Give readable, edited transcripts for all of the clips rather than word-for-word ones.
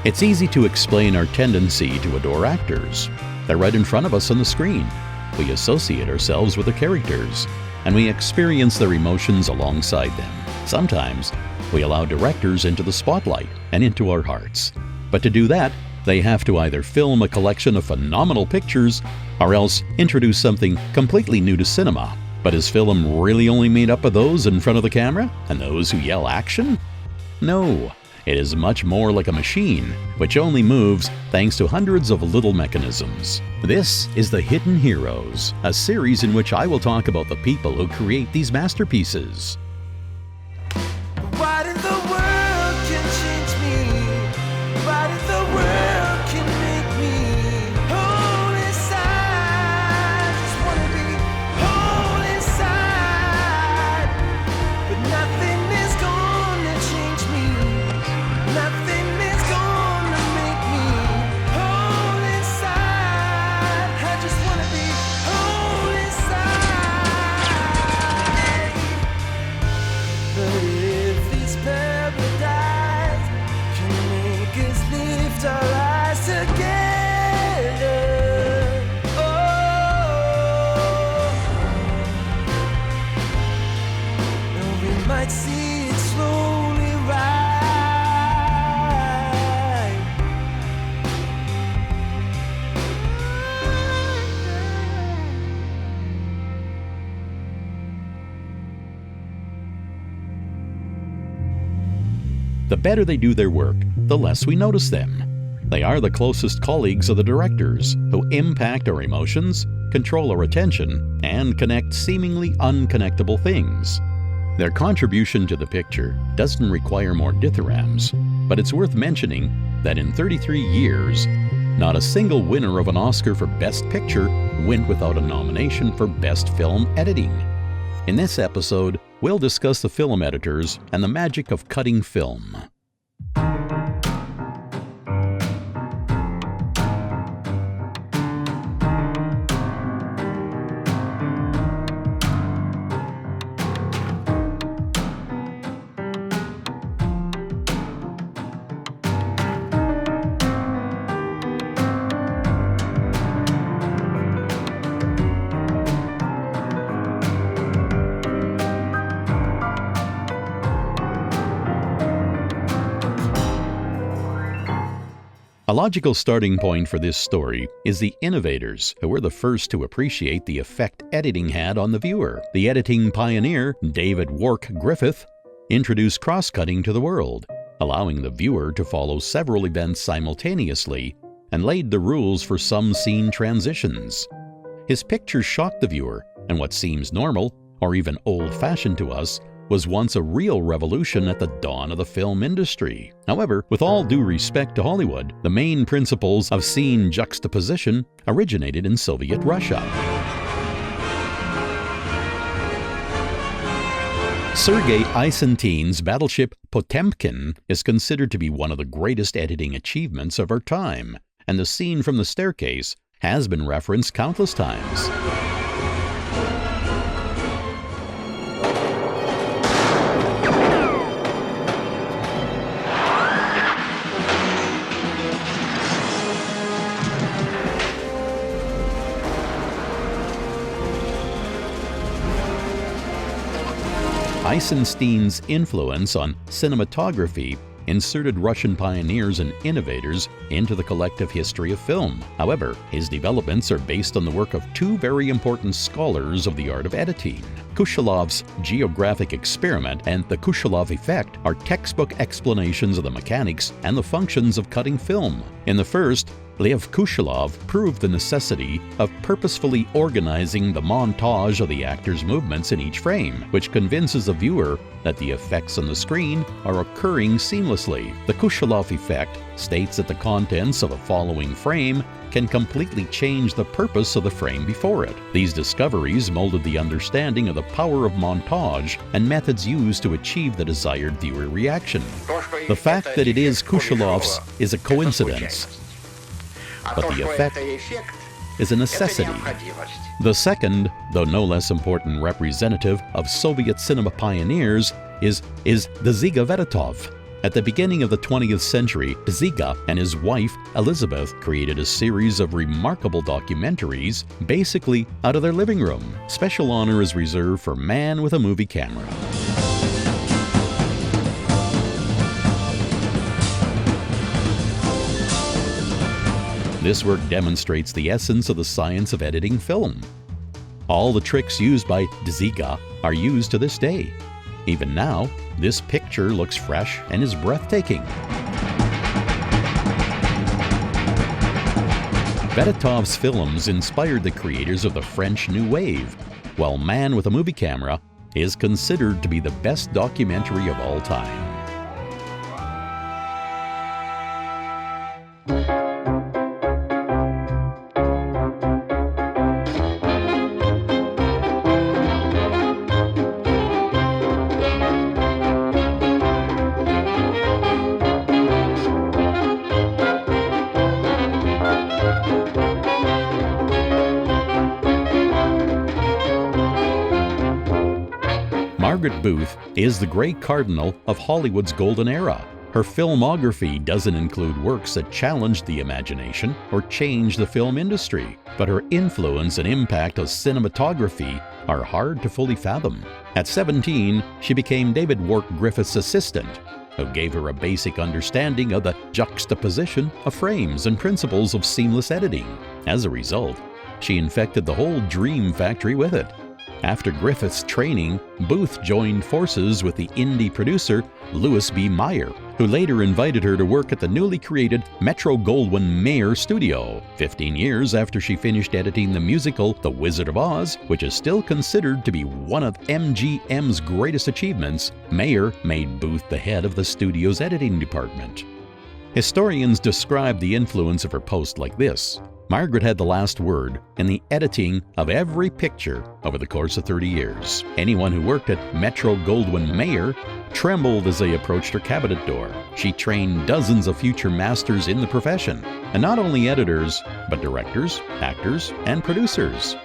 It's easy to explain our tendency to adore actors. They're right in front of us on the screen. We associate ourselves with the characters, and we experience their emotions alongside them. Sometimes, we allow directors into the spotlight and into our hearts. But to do that, they have to either film a collection of phenomenal pictures or else introduce something completely new to cinema. But is film really only made up of those in front of the camera and those who yell action? No, it is much more like a machine, which only moves thanks to hundreds of little mechanisms. This is The Hidden Heroes, a series in which I will talk about the people who create these masterpieces. What in the world can change me? What in the world can make me whole inside? Just wanna be whole inside. But nothing is gonna change me. Nothing is gonna make me whole inside. I just wanna be whole inside. But if these paradise can make us lift our eyes together, and we might see it slowly rise. The better they do their work, the less we notice them. They are the closest colleagues of the directors, who impact our emotions, control our attention, and connect seemingly unconnectable things. Their contribution to the picture doesn't require more dithyrambs, but it's worth mentioning that in 33 years, not a single winner of an Oscar for Best Picture went without a nomination for Best Film Editing. In this episode, we'll discuss the film editors and the magic of cutting film. A logical starting point for this story is the innovators, who were the first to appreciate the effect editing had on the viewer. The editing pioneer, David Wark Griffith, introduced cross-cutting to the world, allowing the viewer to follow several events simultaneously, and laid the rules for some scene transitions. His pictures shocked the viewer, and what seems normal, or even old-fashioned to us, was once a real revolution at the dawn of the film industry. However, with all due respect to Hollywood, the main principles of scene juxtaposition originated in Soviet Russia. Sergei Eisenstein's battleship Potemkin is considered to be one of the greatest editing achievements of our time, and the scene from the staircase has been referenced countless times. Eisenstein's influence on cinematography inserted Russian pioneers and innovators into the collective history of film. However, his developments are based on the work of two very important scholars of the art of editing. Kushelov's geographic experiment and the Kushelov effect are textbook explanations of the mechanics and the functions of cutting film. In the first, Lev Kushelov proved the necessity of purposefully organizing the montage of the actor's movements in each frame, which convinces the viewer that the effects on the screen are occurring seamlessly. The Kushelov effect states that the contents of a following frame can completely change the purpose of the frame before it. These discoveries molded the understanding of the power of montage and methods used to achieve the desired viewer reaction. The fact that it is Kushelov's is a coincidence, but the effect is a necessity. The second, though no less important representative of Soviet cinema pioneers is the Ziga Vertov. At the beginning of the 20th century, Dede and his wife, Elizabeth, created a series of remarkable documentaries, basically out of their living room. Special honor is reserved for Man with a Movie Camera. This work demonstrates the essence of the science of editing film. All the tricks used by Dede are used to this day. Even now, this picture looks fresh and is breathtaking. Beditov's films inspired the creators of the French New Wave, while Man with a Movie Camera is considered to be the best documentary of all time. Margaret Booth is the Grey Cardinal of Hollywood's golden era. Her filmography doesn't include works that challenged the imagination or changed the film industry, but her influence and impact on cinematography are hard to fully fathom. At 17, she became David Wark Griffith's assistant, who gave her a basic understanding of the juxtaposition of frames and principles of seamless editing. As a result, she infected the whole Dream Factory with it. After Griffith's training, Booth joined forces with the indie producer Louis B. Mayer, who later invited her to work at the newly created Metro-Goldwyn-Mayer studio. 15 years after she finished editing the musical The Wizard of Oz, which is still considered to be one of MGM's greatest achievements, Mayer made Booth the head of the studio's editing department. Historians describe the influence of her post like this: Margaret had the last word in the editing of every picture over the course of 30 years. Anyone who worked at Metro-Goldwyn-Mayer trembled as they approached her cabinet door. She trained dozens of future masters in the profession, and not only editors, but directors, actors, and producers.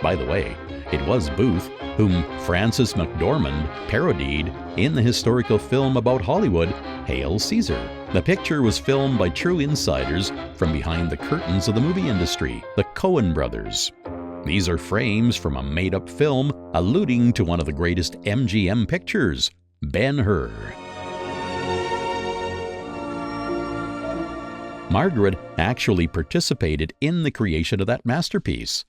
By the way, it was Booth whom Frances McDormand parodied in the historical film about Hollywood, Hail Caesar. The picture was filmed by true insiders from behind the curtains of the movie industry, the Coen brothers. These are frames from a made-up film alluding to one of the greatest MGM pictures, Ben-Hur. Margaret actually participated in the creation of that masterpiece.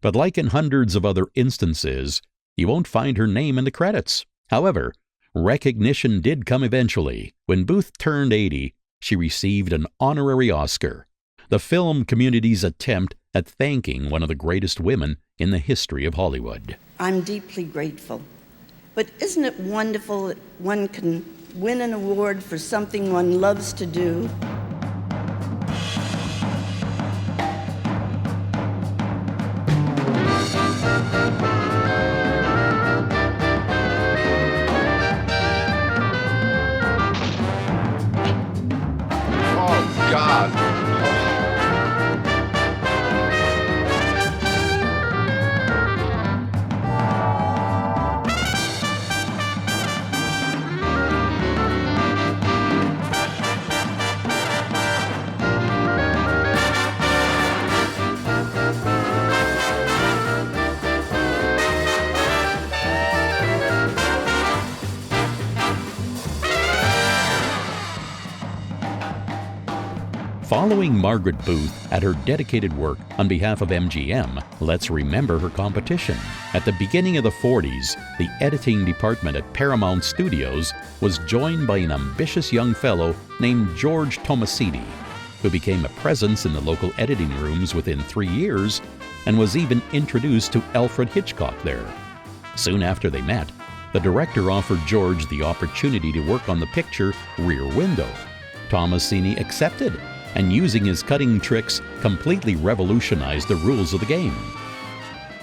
But like in hundreds of other instances, you won't find her name in the credits. However, recognition did come eventually. When Booth turned 80, she received an honorary Oscar, the film community's attempt at thanking one of the greatest women in the history of Hollywood. I'm deeply grateful. But isn't it wonderful that one can win an award for something one loves to do? Following Margaret Booth at her dedicated work on behalf of MGM, let's remember her competition. At the beginning of the 40s, the editing department at Paramount Studios was joined by an ambitious young fellow named George Tomasini, who became a presence in the local editing rooms within 3 years and was even introduced to Alfred Hitchcock there. Soon after they met, the director offered George the opportunity to work on the picture Rear Window. Tomasini accepted, and using his cutting tricks completely revolutionized the rules of the game.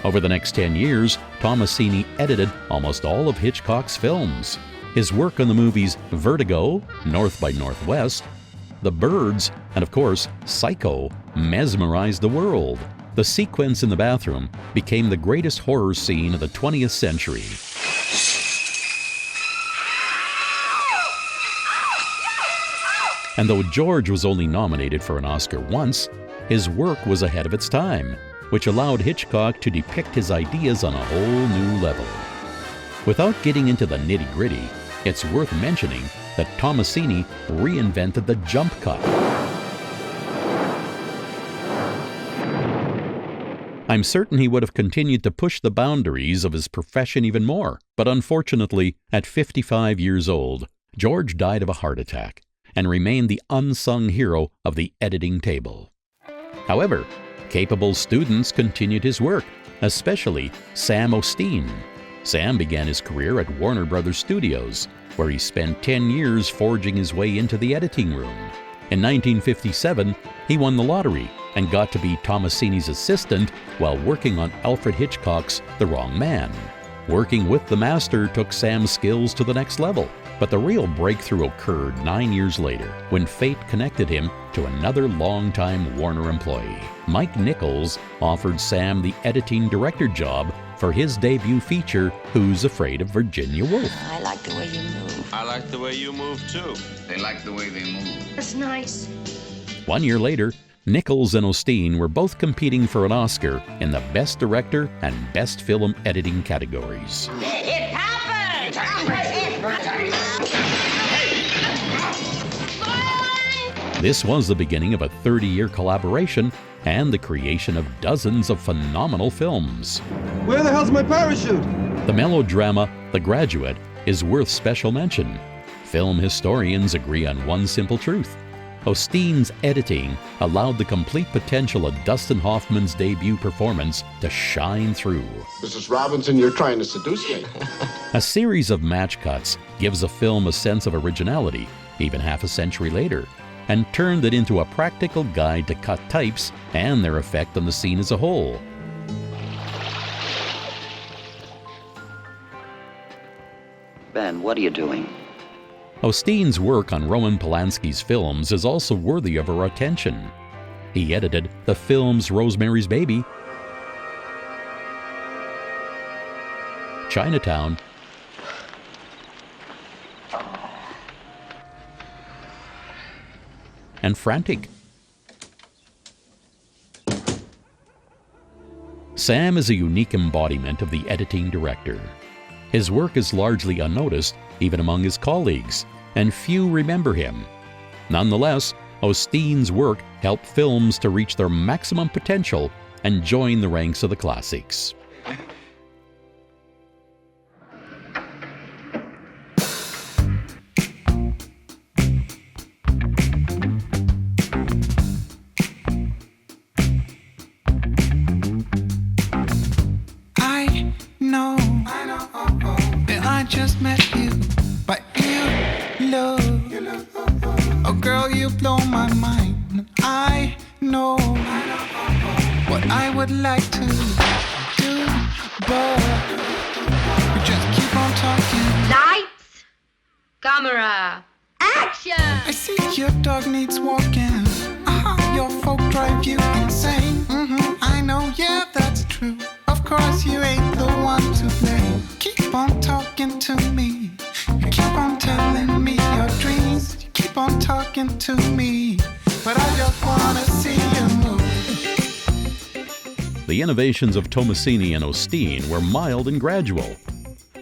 Over the next 10 years, Tomasini edited almost all of Hitchcock's films. His work on the movies Vertigo, North by Northwest, The Birds, and of course, Psycho mesmerized the world. The sequence in the bathroom became the greatest horror scene of the 20th century. And though George was only nominated for an Oscar once, his work was ahead of its time, which allowed Hitchcock to depict his ideas on a whole new level. Without getting into the nitty-gritty, it's worth mentioning that Tomasini reinvented the jump cut. I'm certain he would have continued to push the boundaries of his profession even more, but unfortunately, at 55 years old, George died of a heart attack and remained the unsung hero of the editing table. However, capable students continued his work, especially Sam Osteen. Sam began his career at Warner Brothers Studios, where he spent 10 years forging his way into the editing room. In 1957, he won the lottery and got to be Tomasini's assistant while working on Alfred Hitchcock's The Wrong Man. Working with the master took Sam's skills to the next level, but the real breakthrough occurred 9 years later when fate connected him to another longtime Warner employee. Mike Nichols offered Sam the editing director job for his debut feature, Who's Afraid of Virginia Woolf? I like the way you move. I like the way you move, too. They like the way they move. That's nice. 1 year later, Nichols and Osteen were both competing for an Oscar in the Best Director and Best Film Editing categories. It happened! This was the beginning of a 30-year collaboration and the creation of dozens of phenomenal films. Where the hell's my parachute? The melodrama The Graduate is worth special mention. Film historians agree on one simple truth. Osteen's editing allowed the complete potential of Dustin Hoffman's debut performance to shine through. Mrs. Robinson, you're trying to seduce me. A series of match cuts gives a film a sense of originality, even half a century later, and turned it into a practical guide to cut types and their effect on the scene as a whole. Ben, what are you doing? Osteen's work on Roman Polanski's films is also worthy of our attention. He edited the films Rosemary's Baby, Chinatown, and Frantic. Sam is a unique embodiment of the editing director. His work is largely unnoticed, even among his colleagues, and few remember him. Nonetheless, Osteen's work helped films to reach their maximum potential and join the ranks of the classics. I just met you, but you look, oh girl, you blow my mind. I know what I would like to do, but we just keep on talking. Lights, camera, action! I see your dog needs walking. Your folk drive you insane. I know, yeah, that's true. Of course, you ain't the one to blame. Keep on talking to me. You keep on telling me your dreams. You keep on talking to me. But I just wanna see you move. The innovations of Tomasini and Osteen were mild and gradual.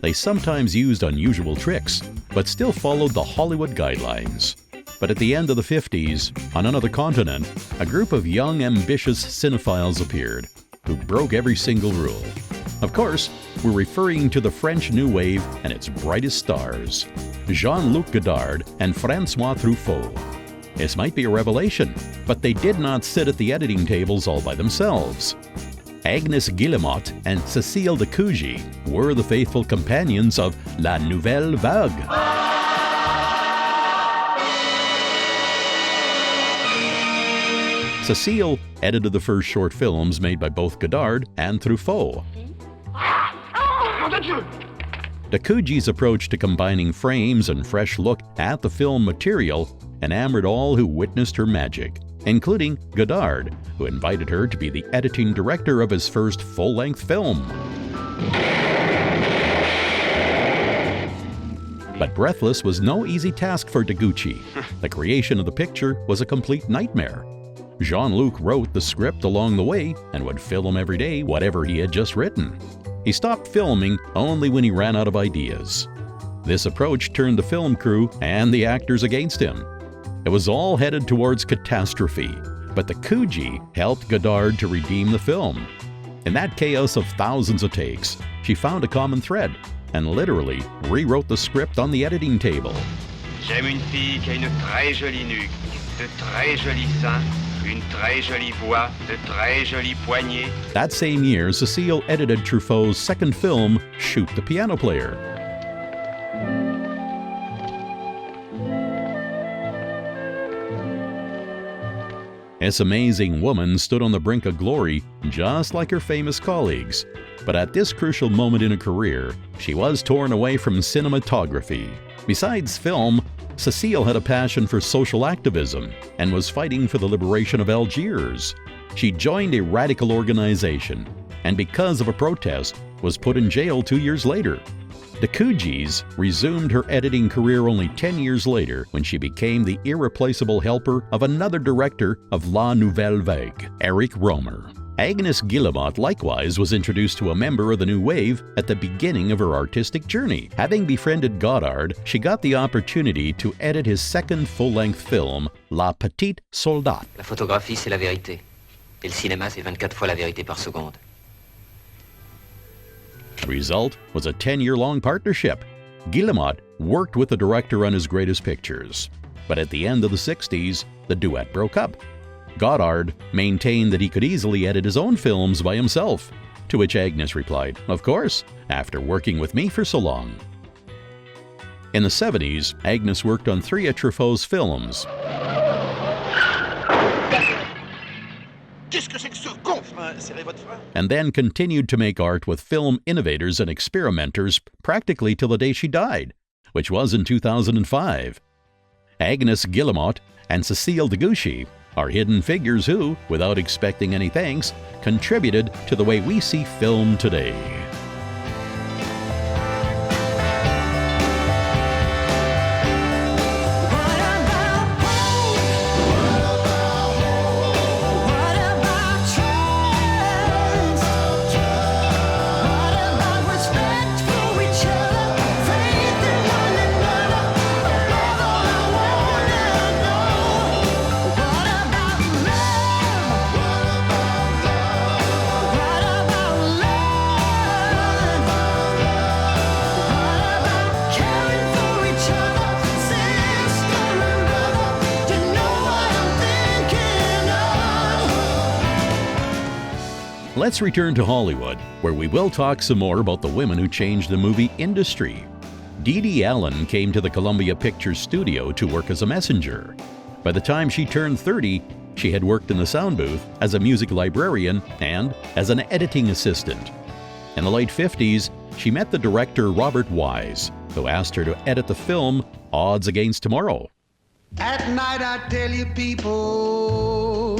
They sometimes used unusual tricks, but still followed the Hollywood guidelines. But at the end of the 50s, on another continent, a group of young, ambitious cinephiles appeared, who broke every single rule. Of course, we're referring to the French New Wave and its brightest stars, Jean-Luc Godard and François Truffaut. This might be a revelation, but they did not sit at the editing tables all by themselves. Agnes Guillemot and Cécile de Cougy were the faithful companions of La Nouvelle Vague. Cécile edited the first short films made by both Godard and Truffaut. De Cougy's approach to combining frames and fresh look at the film material enamored all who witnessed her magic, including Godard, who invited her to be the editing director of his first full-length film. But Breathless was no easy task for Deguchi. The creation of the picture was a complete nightmare. Jean-Luc wrote the script along the way and would film every day whatever he had just written. He stopped filming only when he ran out of ideas. This approach turned the film crew and the actors against him. It was all headed towards catastrophe, but the Kuji helped Godard to redeem the film. In that chaos of thousands of takes, she found a common thread and literally rewrote the script on the editing table. J'aime une fille qui a une très jolie nuque, de très jolis seins, une très jolie voix, de très jolies poignets. That same year, Cécile edited Truffaut's second film, Shoot the Piano Player. This amazing woman stood on the brink of glory, just like her famous colleagues. But at this crucial moment in her career, she was torn away from cinematography. Besides film, Cécile had a passion for social activism and was fighting for the liberation of Algiers. She joined a radical organization, and because of a protest, was put in jail 2 years later. The Kujis resumed her editing career only 10 years later when she became the irreplaceable helper of another director of La Nouvelle Vague, Eric Rohmer. Agnes Guillemot likewise was introduced to a member of the New Wave at the beginning of her artistic journey. Having befriended Godard, she got the opportunity to edit his second full-length film, La Petite Soldate. La photographie, c'est la vérité. Et le cinéma, c'est 24 fois la vérité par seconde. The result was a 10-year-long partnership. Guillemot worked with the director on his greatest pictures. But at the end of the 60s, the duet broke up. Godard maintained that he could easily edit his own films by himself, to which Agnes replied, "Of course, after working with me for so long." In the 70s, Agnes worked on 3 of Truffaut's films. And then continued to make art with film innovators and experimenters practically till the day she died, which was in 2005. Agnes Guillemot and Cécile Deguchi are hidden figures who, without expecting any thanks, contributed to the way we see film today. Let's return to Hollywood, where we will talk some more about the women who changed the movie industry. Dede Allen came to the Columbia Pictures studio to work as a messenger. By the time she turned 30, she had worked in the sound booth as a music librarian and as an editing assistant. In the late 50s, she met the director Robert Wise, who asked her to edit the film Odds Against Tomorrow. At night I tell you people,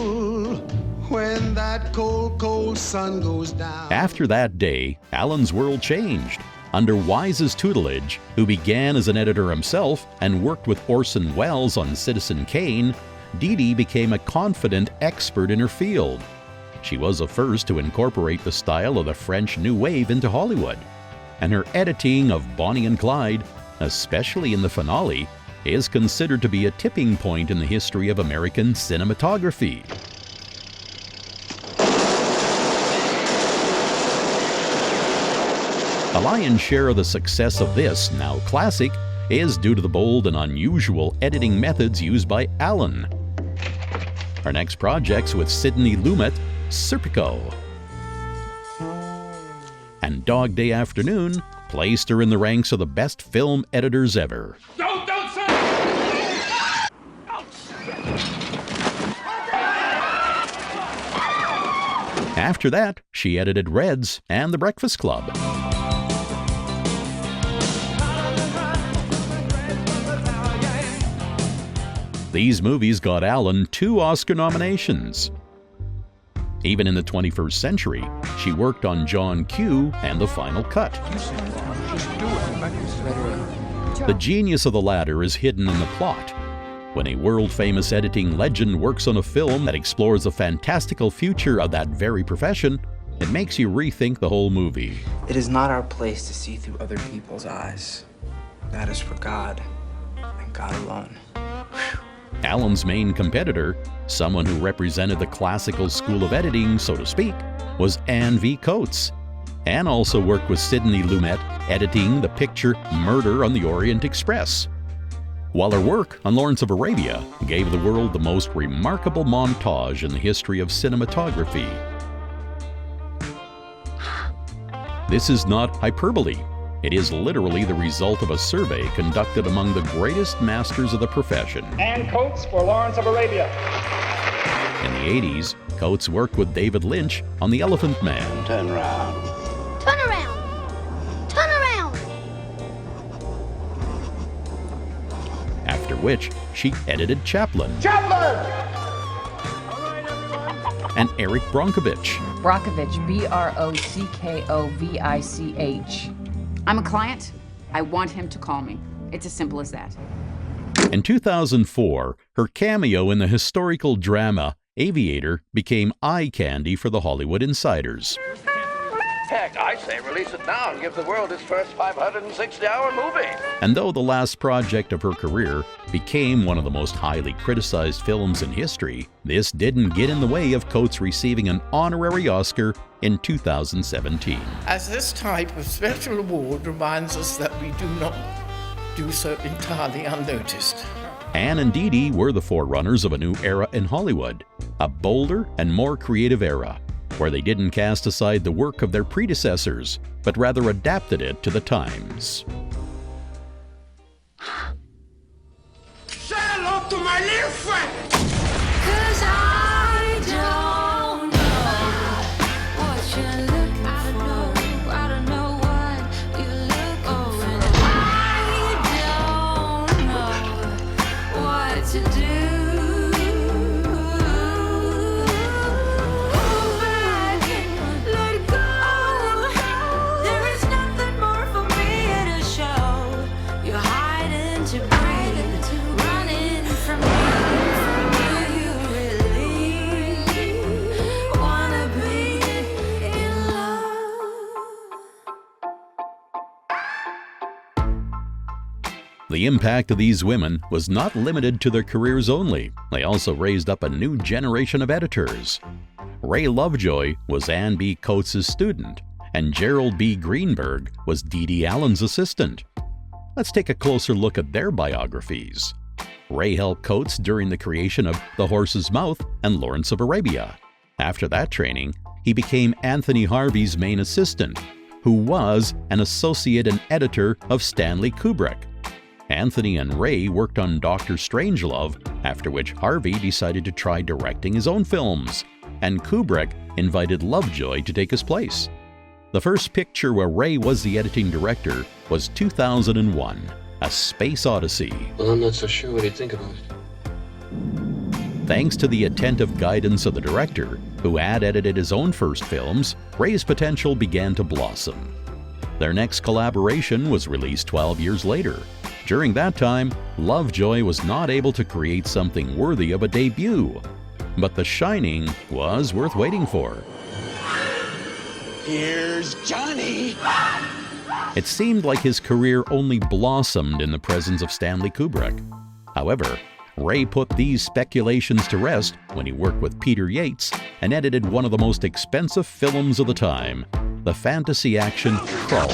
when that cold, cold sun goes down. After that day, Allen's world changed. Under Wise's tutelage, who began as an editor himself and worked with Orson Welles on Citizen Kane, Dede became a confident expert in her field. She was the first to incorporate the style of the French New Wave into Hollywood, and her editing of Bonnie and Clyde, especially in the finale, is considered to be a tipping point in the history of American cinematography. A lion's share of the success of this, now classic, is due to the bold and unusual editing methods used by Allen. Our next project's with Sidney Lumet, Serpico. And Dog Day Afternoon placed her in the ranks of the best film editors ever. Don't say! After that, she edited Reds and The Breakfast Club. These movies got Allen 2 Oscar nominations. Even in the 21st century, she worked on John Q and The Final Cut. The genius of the latter is hidden in the plot. When a world-famous editing legend works on a film that explores the fantastical future of that very profession, it makes you rethink the whole movie. It is not our place to see through other people's eyes. That is for God, and God alone. Allen's main competitor, someone who represented the classical school of editing, so to speak, was Anne V. Coates. Anne also worked with Sidney Lumet, editing the picture Murder on the Orient Express. While her work on Lawrence of Arabia gave the world the most remarkable montage in the history of cinematography. This is not hyperbole. It is literally the result of a survey conducted among the greatest masters of the profession. Anne Coates for Lawrence of Arabia. In the 80s, Coates worked with David Lynch on The Elephant Man. Turn around. Turn around. Turn around. After which, she edited Chaplin. Chaplin! And Eric Bronkovich. Brockovich, B-R-O-C-K-O-V-I-C-H. I'm a client. I want him to call me. It's as simple as that. In 2004, her cameo in the historical drama Aviator became eye candy for the Hollywood insiders. Heck, I say release it now and give the world its first 560-hour movie. And though the last project of her career became one of the most highly criticized films in history, this didn't get in the way of Coates receiving an honorary Oscar in 2017. As this type of special award reminds us that we do not do so entirely unnoticed. Anne and Dede were the forerunners of a new era in Hollywood, a bolder and more creative era, where they didn't cast aside the work of their predecessors, but rather adapted it to the times. Say hello to my little friend! 'Cause I don't know what you look, I don't know what you look for. I don't know what to do. The impact of these women was not limited to their careers only. They also raised up a new generation of editors. Ray Lovejoy was Anne B. Coates' student, and Gerald B. Greenberg was Dede Allen's assistant. Let's take a closer look at their biographies. Ray helped Coates during the creation of The Horse's Mouth and Lawrence of Arabia. After that training, he became Anthony Harvey's main assistant, who was an associate and editor of Stanley Kubrick. Anthony and Ray worked on Dr. Strangelove, after which Harvey decided to try directing his own films, and Kubrick invited Lovejoy to take his place. The first picture where Ray was the editing director was 2001, A Space Odyssey. Well, I'm not so sure what he'd think about it. Thanks to the attentive guidance of the director, who had edited his own first films, Ray's potential began to blossom. Their next collaboration was released 12 years later. During that time, Lovejoy was not able to create something worthy of a debut, but The Shining was worth waiting for. Here's Johnny! It seemed like his career only blossomed in the presence of Stanley Kubrick. However, Ray put these speculations to rest when he worked with Peter Yates and edited one of the most expensive films of the time, the fantasy action Crawl.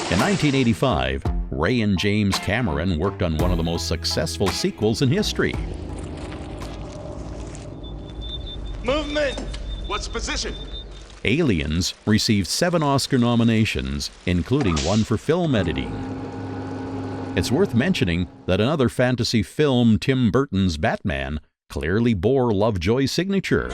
In 1985, Ray and James Cameron worked on one of the most successful sequels in history. Movement! What's the position? Aliens received 7 Oscar nominations, including one for film editing. It's worth mentioning that another fantasy film, Tim Burton's Batman, clearly bore Lovejoy's signature.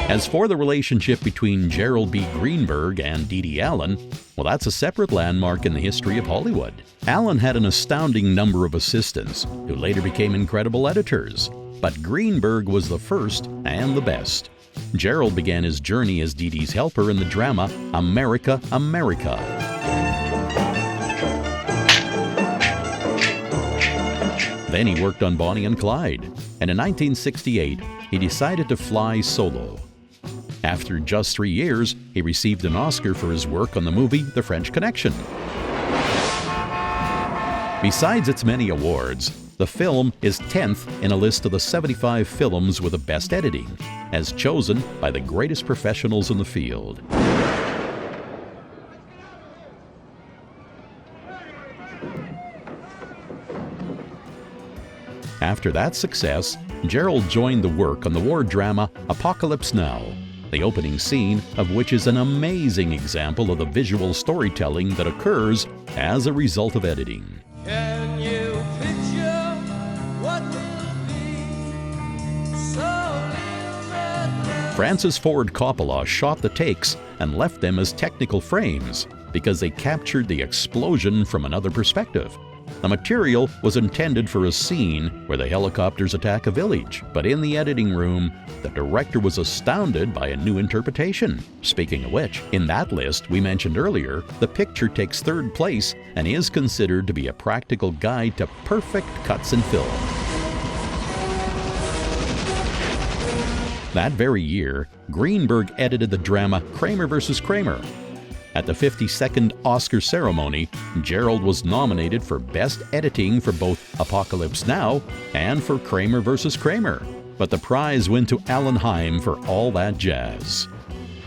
As for the relationship between Gerald B. Greenberg and Dede Allen, well, that's a separate landmark in the history of Hollywood. Allen had an astounding number of assistants, who later became incredible editors. but Greenberg was the first and the best. Gerald began his journey as Dede's helper in the drama America, America. Then he worked on Bonnie and Clyde, and in 1968, he decided to fly solo. After just 3 years, he received an Oscar for his work on the movie The French Connection. Besides its many awards, the film is 10th in a list of the 75 films with the best editing, as chosen by the greatest professionals in the field. After that success, Gerald joined the work on the war drama Apocalypse Now, the opening scene of which is an amazing example of the visual storytelling that occurs as a result of editing. Can you picture what will be? So live that Francis Ford Coppola shot the takes and left them as technical frames because they captured the explosion from another perspective. The material was intended for a scene where the helicopters attack a village, but in the editing room, the director was astounded by a new interpretation. Speaking of which, in that list we mentioned earlier, the picture takes 3rd place and is considered to be a practical guide to perfect cuts in film. That very year, Greenberg edited the drama Kramer vs. Kramer. At the 52nd Oscar ceremony, Gerald was nominated for Best Editing for both Apocalypse Now and for Kramer vs. Kramer, but the prize went to Alan Hyam for All That Jazz.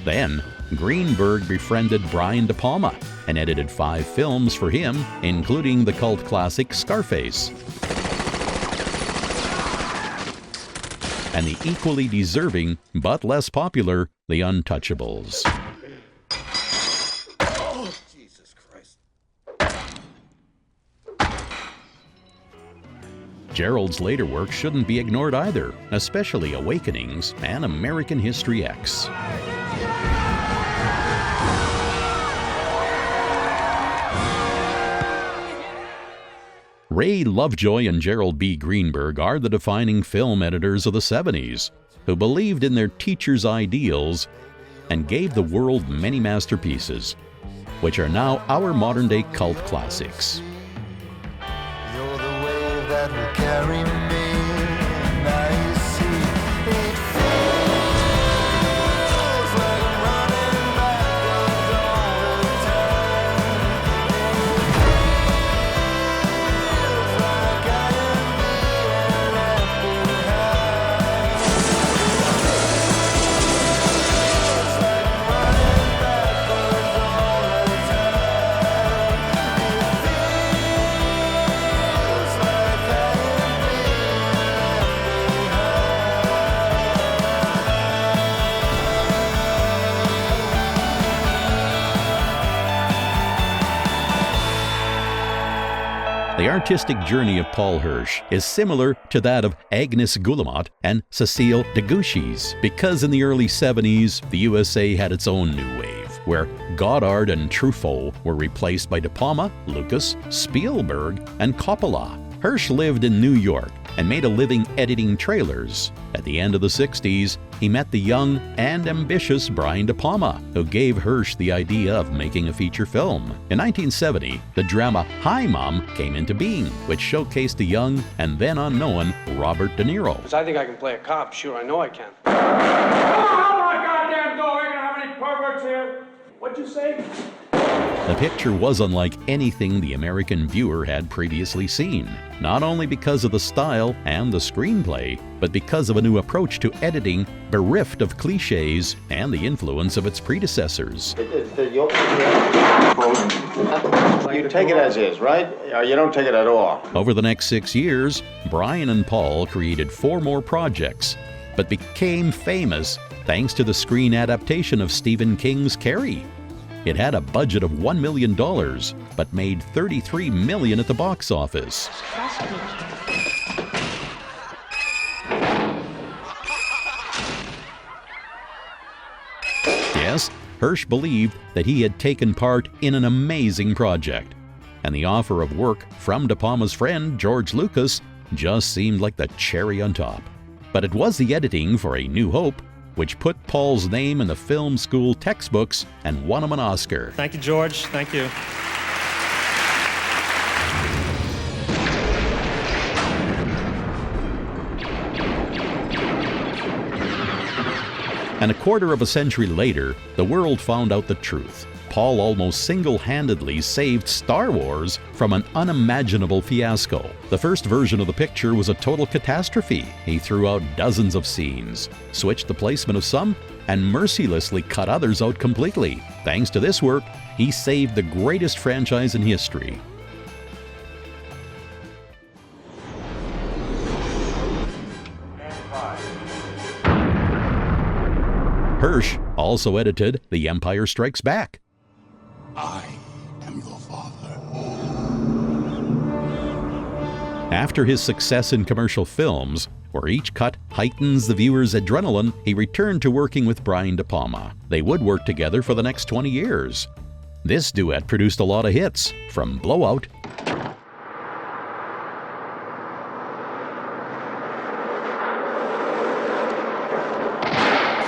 Then, Greenberg befriended Brian De Palma and edited 5 films for him, including the cult classic Scarface, and the equally deserving but less popular The Untouchables. Gerald's later work shouldn't be ignored either, especially Awakenings and American History X. Ray Lovejoy and Gerald B. Greenberg are the defining film editors of the 70s, who believed in their teachers' ideals and gave the world many masterpieces, which are now our modern-day cult classics. You're the wave that will carry me. Now you see, it feels like I'm running backwards all the time. It feels like I am being left behind. It feels like I'm running backwards all the time. It feels like I am The artistic journey of Paul Hirsch is similar to that of Agnes Guillemot and Cécile Deguchis, because in the early 70s, the USA had its own new wave, where Godard and Truffaut were replaced by De Palma, Lucas, Spielberg, and Coppola. Hirsch lived in New York and made a living editing trailers. At the end of the 60s, he met the young and ambitious Brian De Palma, who gave Hirsch the idea of making a feature film. In 1970, the drama Hi Mom came into being, which showcased the young and then unknown Robert De Niro. Because I think I can play a cop. Sure, I know I can. Oh my goddamn door! Ain't gonna have any perverts here. What'd you say? The picture was unlike anything the American viewer had previously seen, not only because of the style and the screenplay, but because of a new approach to editing bereft of cliches and the influence of its predecessors. You take it as is, right? Or you don't take it at all. Over the next 6 years, Brian and Paul created 4 more projects, but became famous thanks to the screen adaptation of Stephen King's Carrie. It had a budget of $1 million, but made $33 million at the box office. Yes, Hirsch believed that he had taken part in an amazing project, and the offer of work from De Palma's friend George Lucas just seemed like the cherry on top. But it was the editing for A New Hope which put Paul's name in the film school textbooks and won him an Oscar. Thank you, George. Thank you. And a quarter of a century later, the world found out the truth. Paul almost single-handedly saved Star Wars from an unimaginable fiasco. The first version of the picture was a total catastrophe. He threw out dozens of scenes, switched the placement of some, and mercilessly cut others out completely. Thanks to this work, he saved the greatest franchise in history. Hirsch also edited The Empire Strikes Back. I am your father. After his success in commercial films, where each cut heightens the viewer's adrenaline, he returned to working with Brian De Palma. They would work together for the next 20 years. This duet produced a lot of hits, from Blowout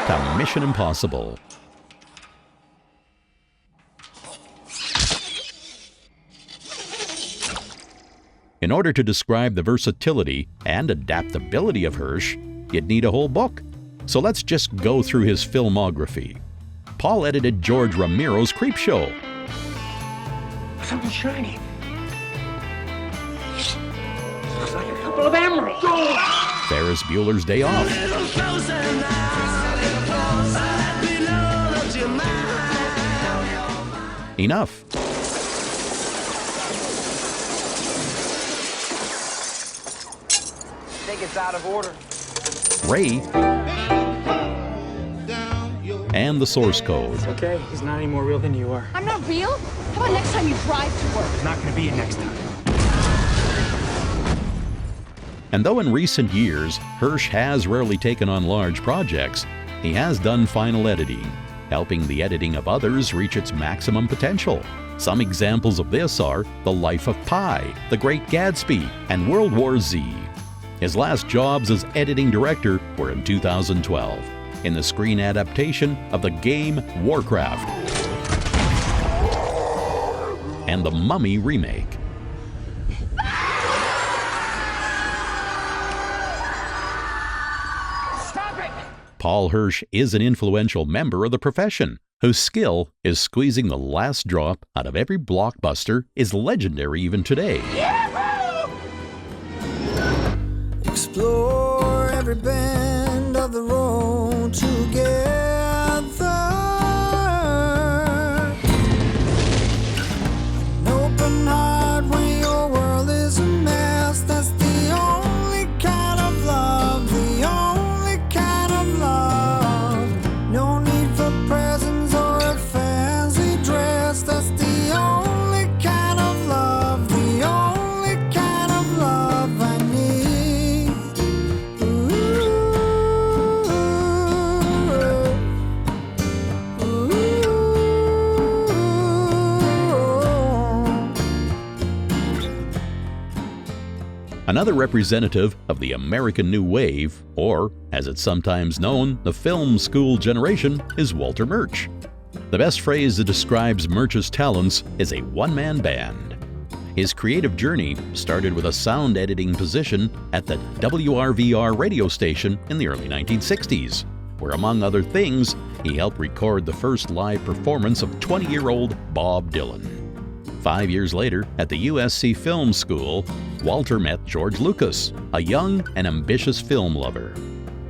to Mission Impossible. In order to describe the versatility and adaptability of Hirsch, you'd need a whole book. So let's just go through his filmography. Paul edited George Romero's Creepshow. Something shiny. Looks like a couple of emeralds. Ferris Bueller's Day Off. Enough. I think it's out of order. Ray. And the Source Code. It's okay. He's not any more real than you are. I'm not real? How about next time you drive to work? It's not going to be a next time. And though in recent years, Hirsch has rarely taken on large projects, he has done final editing, helping the editing of others reach its maximum potential. Some examples of this are The Life of Pi, The Great Gatsby, and World War Z. His last jobs as editing director were in 2012, in the screen adaptation of the game Warcraft and the Mummy remake. Paul Hirsch is an influential member of the profession, whose skill is squeezing the last drop out of every blockbuster is legendary even today. Explore every bend of the road together. An open heart when your world is a mess. That's the only kind of love, the only kind of love. No need for presents or a fancy dress. That's the only kind of love, the only kind of love I need. Another representative of the American New Wave, or, as it's sometimes known, the film school generation, is Walter Murch. The best phrase that describes Murch's talents is a one-man band. His creative journey started with a sound editing position at the WRVR radio station in the early 1960s, where among other things, he helped record the first live performance of 20-year-old Bob Dylan. 5 years later, at the USC Film School, Walter met George Lucas, a young and ambitious film lover.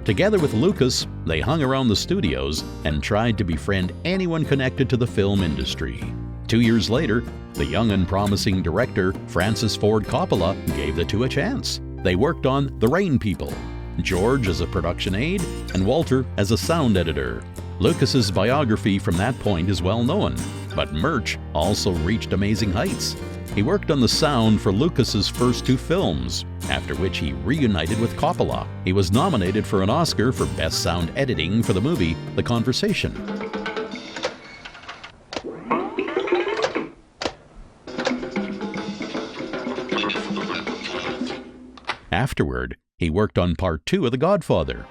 Together with Lucas, they hung around the studios and tried to befriend anyone connected to the film industry. 2 years later, the young and promising director Francis Ford Coppola gave the two a chance. They worked on The Rain People, George as a production aide and Walter as a sound editor. Lucas's biography from that point is well known, but Murch also reached amazing heights. He worked on the sound for Lucas's first two films, after which he reunited with Coppola. He was nominated for an Oscar for Best Sound Editing for the movie The Conversation. Afterward, he worked on Part 2 of The Godfather.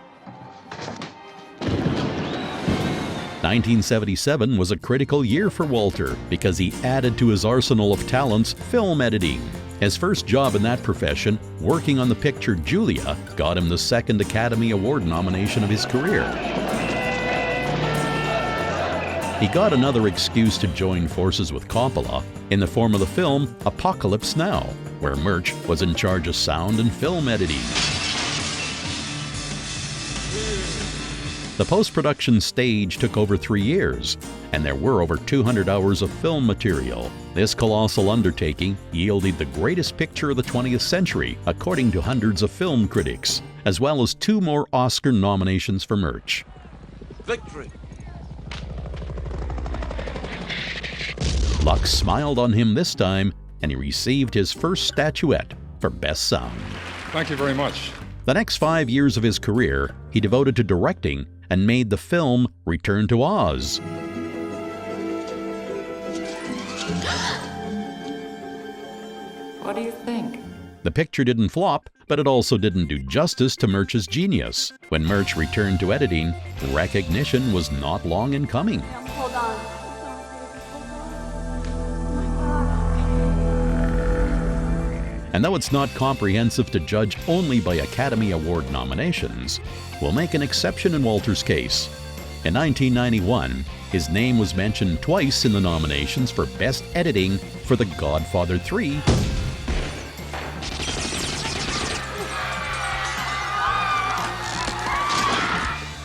1977 was a critical year for Walter because he added to his arsenal of talents film editing. His first job in that profession, working on the picture Julia, got him the second Academy Award nomination of his career. He got another excuse to join forces with Coppola in the form of the film Apocalypse Now, where Murch was in charge of sound and film editing. The post-production stage took over 3 years, and there were over 200 hours of film material. This colossal undertaking yielded the greatest picture of the 20th century, according to hundreds of film critics, as well as 2 more Oscar nominations for Murch. Victory! Luck smiled on him this time, and he received his first statuette for Best Sound. Thank you very much. The next 5 years of his career, he devoted to directing and made the film Return to Oz. What do you think? The picture didn't flop, but it also didn't do justice to Murch's genius. When Murch returned to editing, recognition was not long in coming. Hold on. And though it's not comprehensive to judge only by Academy Award nominations, we'll make an exception in Walter's case. In 1991, his name was mentioned twice in the nominations for Best Editing for The Godfather 3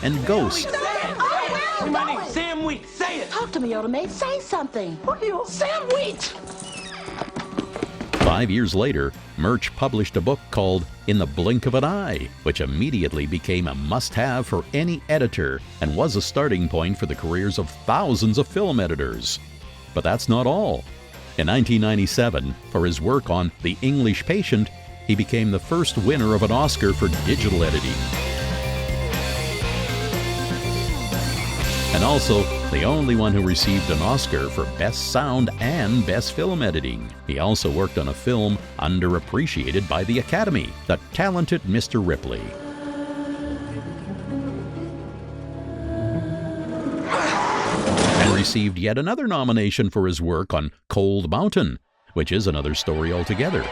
and Ghost. Sam Wheat, say it! Talk to me, Automate. Say something. What are you? Sam Wheat! 5 years later, Murch published a book called In the Blink of an Eye, which immediately became a must-have for any editor and was a starting point for the careers of thousands of film editors. But that's not all. In 1997, for his work on The English Patient, he became the first winner of an Oscar for digital editing. And also, the only one who received an Oscar for Best Sound and Best Film Editing. He also worked on a film underappreciated by the Academy, The Talented Mr. Ripley. And received yet another nomination for his work on Cold Mountain, which is another story altogether.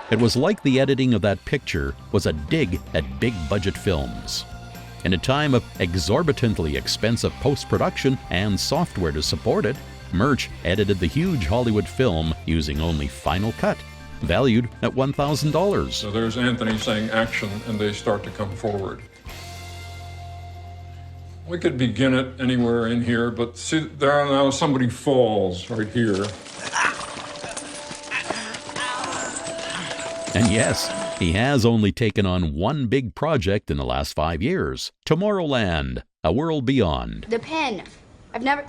It was like the editing of that picture was a dig at big-budget films. In a time of exorbitantly expensive post-production and software to support it, Murch edited the huge Hollywood film using only Final Cut, valued at $1,000. So there's Anthony saying action, and they start to come forward. We could begin it anywhere in here, but see, there now somebody falls right here. And yes, he has only taken on one big project in the last 5 years, Tomorrowland, A World Beyond. The pen. I've never...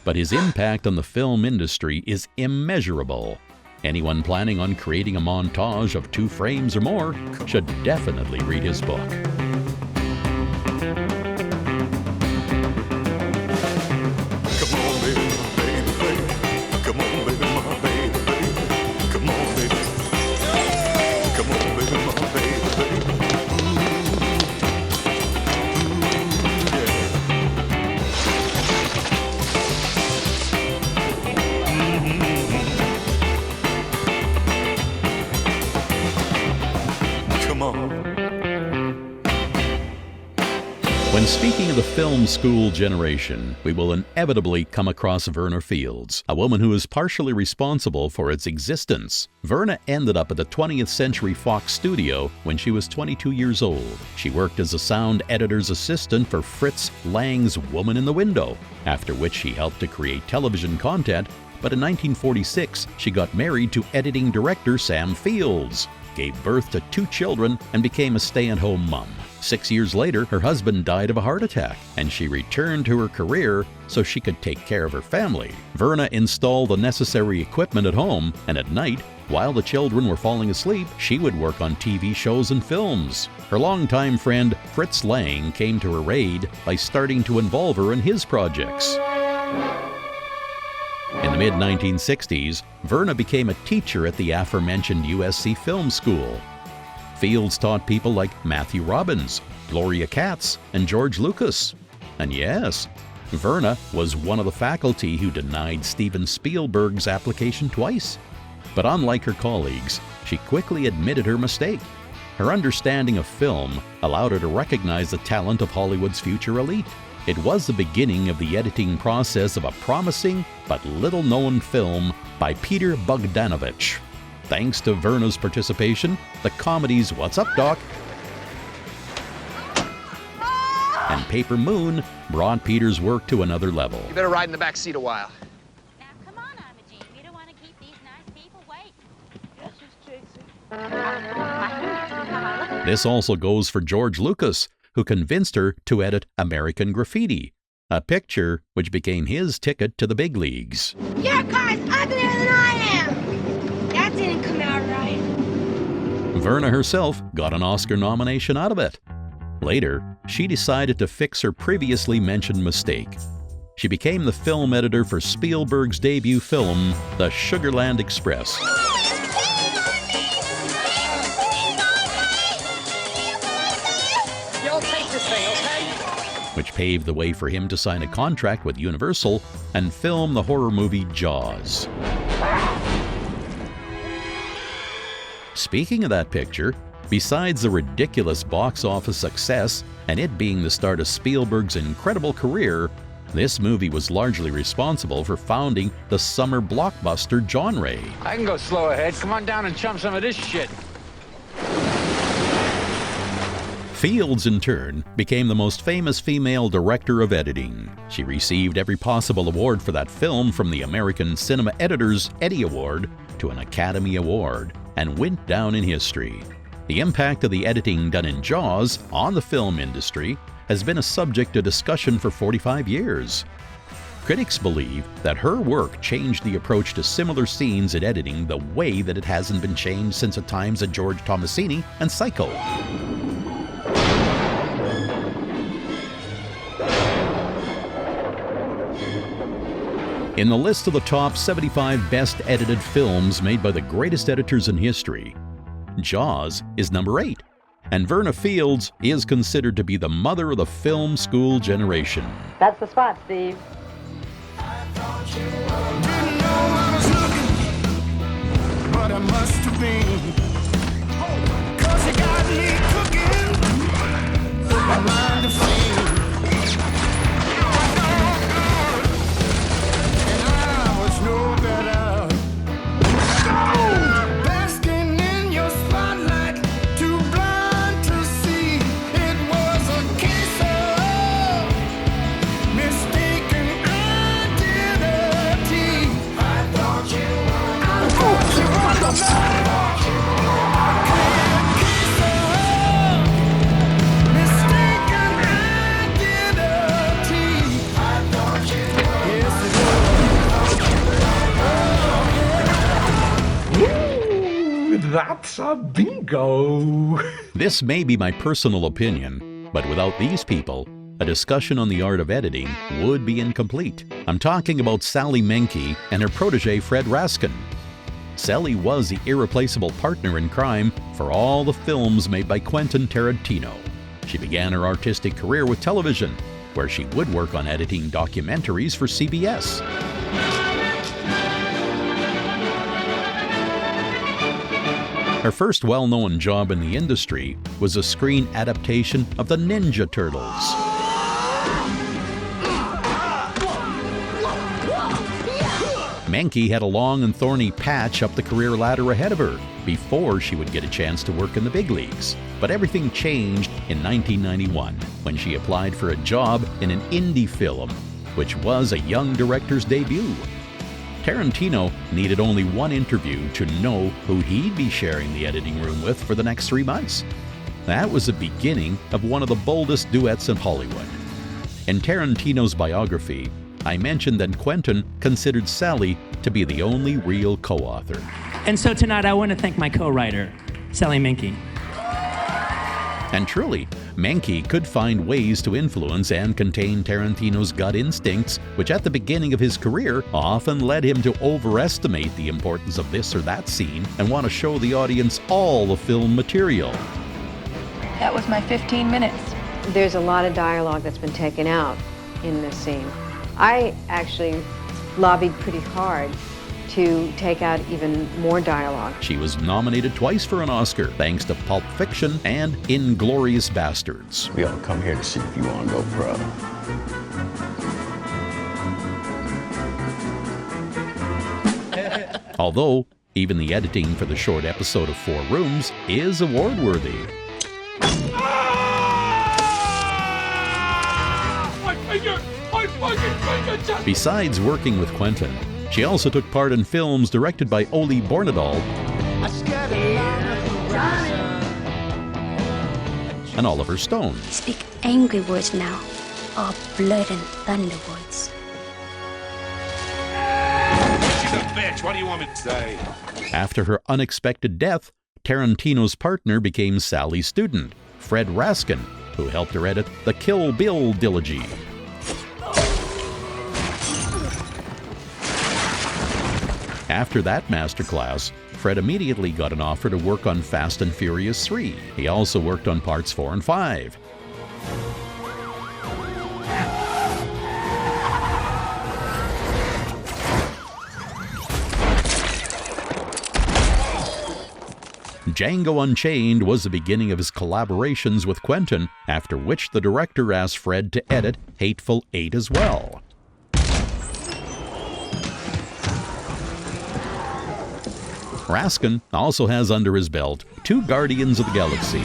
But his impact on the film industry is immeasurable. Anyone planning on creating a montage of 2 frames or more should definitely read his book. When speaking of the film school generation, we will inevitably come across Werner Fields, a woman who is partially responsible for its existence. Werner ended up at the 20th Century Fox studio when she was 22 years old. She worked as a sound editor's assistant for Fritz Lang's Woman in the Window, after which she helped to create television content, but in 1946 she got married to editing director Sam Fields, gave birth to 2 children, and became a stay-at-home mom. 6 years later, her husband died of a heart attack, and she returned to her career so she could take care of her family. Werner installed the necessary equipment at home, and at night, while the children were falling asleep, she would work on TV shows and films. Her longtime friend Fritz Lang came to her aid by starting to involve her in his projects. the mid-1960s, Werner became a teacher at the aforementioned USC Film School. Fields taught people like Matthew Robbins, Gloria Katz, and George Lucas. And yes, Werner was one of the faculty who denied Steven Spielberg's application twice. But unlike her colleagues, she quickly admitted her mistake. Her understanding of film allowed her to recognize the talent of Hollywood's future elite. It was the beginning of the editing process of a promising but little-known film by Peter Bogdanovich. Thanks to Werner's participation, the comedies What's Up, Doc? And Paper Moon brought Peter's work to another level. You better ride in the back seat a while. Now, come on, Imogene. We don't want to keep these nice people waiting. Yes, Miss Trixie. This also goes for George Lucas, who convinced her to edit American Graffiti, a picture which became his ticket to the big leagues. Your car's uglier than I am. That didn't come out right. Werner herself got an Oscar nomination out of it. Later, she decided to fix her previously mentioned mistake. She became the film editor for Spielberg's debut film, The Sugarland Express. Y'all take this thing, okay? Which paved the way for him to sign a contract with Universal and film the horror movie Jaws. Speaking of that picture, besides the ridiculous box office success and it being the start of Spielberg's incredible career, this movie was largely responsible for founding the summer blockbuster genre. I can go slow ahead. Come on down and chum some of this shit. Fields, in turn, became the most famous female director of editing. She received every possible award for that film, from the American Cinema Editors Eddie Award to an Academy Award, and went down in history. The impact of the editing done in Jaws on the film industry has been a subject of discussion for 45 years. Critics believe that her work changed the approach to similar scenes in editing the way that it hasn't been changed since the times of George Tomasini and Psycho. In the list of the top 75 best edited films made by the greatest editors in history, Jaws is number 8, and Werner Fields is considered to be the mother of the film school generation. That's the spot, Steve. But I must have been, 'cause you got me cooking, my mind to feel. And I was no better. Basking in your spotlight, too blind to see. It was a case of mistaken identity. I thought you were the man. That's a bingo. This may be my personal opinion, but without these people, a discussion on the art of editing would be incomplete. I'm talking about Sally Menke and her protege Fred Raskin. Sally was the irreplaceable partner in crime for all the films made by Quentin Tarantino. She began her artistic career with television, where she would work on editing documentaries for CBS. Her first well-known job in the industry was a screen adaptation of the Ninja Turtles. Menke had a long and thorny patch up the career ladder ahead of her before she would get a chance to work in the big leagues. But everything changed in 1991 when she applied for a job in an indie film, which was a young director's debut. Tarantino needed only one interview to know who he'd be sharing the editing room with for the next 3 months. That was the beginning of one of the boldest duets in Hollywood. In Tarantino's biography, I mentioned that Quentin considered Sally to be the only real co-author. And so tonight I want to thank my co-writer, Sally Menke. And truly, Menke could find ways to influence and contain Tarantino's gut instincts, which at the beginning of his career often led him to overestimate the importance of this or that scene and want to show the audience all the film material. That was my 15 minutes. There's a lot of dialogue that's been taken out in this scene. I actually lobbied pretty hard to take out even more dialogue. She was nominated twice for an Oscar, thanks to Pulp Fiction and Inglourious Basterds. We all come here to see if you want to go pro. Although, even the editing for the short episode of 4 Rooms is award-worthy. Besides working with Quentin, she also took part in films directed by Ole Bornedal and Oliver Stone. Speak angry words now, or blood and thunder words. She's a bitch. What do you want me to say? After her unexpected death, Tarantino's partner became Sally's student, Fred Raskin, who helped her edit the Kill Bill trilogy. After that masterclass, Fred immediately got an offer to work on Fast and Furious 3. He also worked on parts 4 and 5. Django Unchained was the beginning of his collaborations with Quentin, after which the director asked Fred to edit Hateful Eight as well. Raskin also has under his belt 2 Guardians of the Galaxy.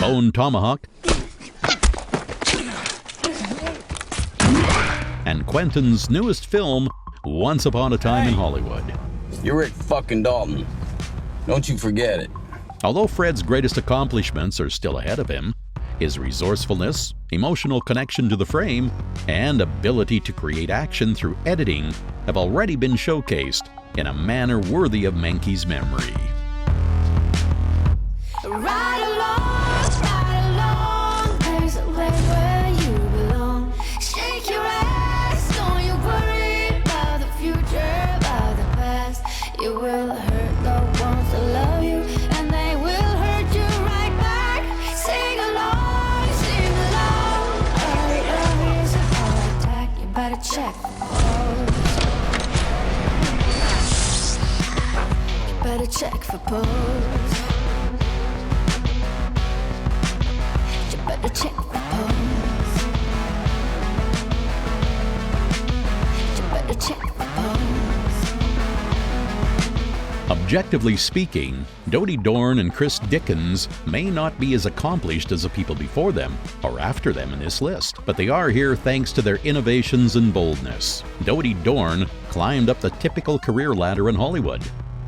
Bone Tomahawk and Quentin's newest film, Once Upon a Time in Hollywood. You're Rick fucking Dalton. Don't you forget it. Although Fred's greatest accomplishments are still ahead of him, his resourcefulness, emotional connection to the frame, and ability to create action through editing have already been showcased in a manner worthy of Menke's memory. Ride along, there's a place where you belong. Shake your ass, don't you worry about the future, about the past. You will hurt the ones that love you, and they will hurt you right back. Sing along, our love is a heart attack. You better check the pose. You better check for pose. Better check the pose. You better check the pose. Objectively speaking, Dede Dorn and Chris Dickens may not be as accomplished as the people before them or after them in this list, but they are here thanks to their innovations and boldness. Dede Dorn climbed up the typical career ladder in Hollywood.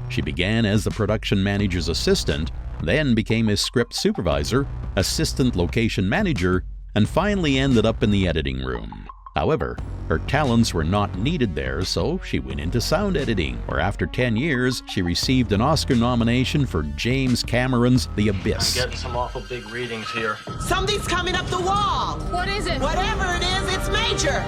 She began as the production manager's assistant, then became his script supervisor, assistant location manager, and finally ended up in the editing room. However, her talents were not needed there, so she went into sound editing, where after 10 years, she received an Oscar nomination for James Cameron's The Abyss. I'm getting some awful big readings here. Something's coming up the wall. What is it? Whatever it is, it's major.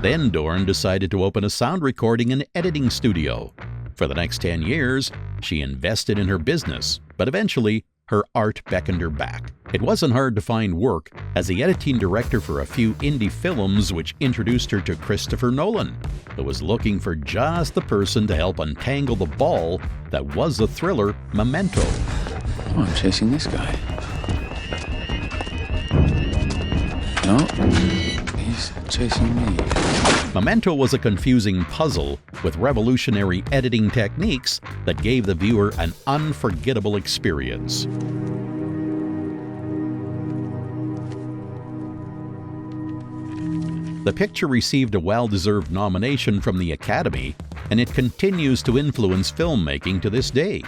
Then Dorn decided to open a sound recording and editing studio. For the next 10 years, she invested in her business, but eventually, her art beckoned her back. It wasn't hard to find work as the editing director for a few indie films, which introduced her to Christopher Nolan, who was looking for just the person to help untangle the ball that was the thriller Memento. Oh, I'm chasing this guy. No, he's chasing me. Memento was a confusing puzzle with revolutionary editing techniques that gave the viewer an unforgettable experience. The picture received a well-deserved nomination from the Academy, and it continues to influence filmmaking to this day.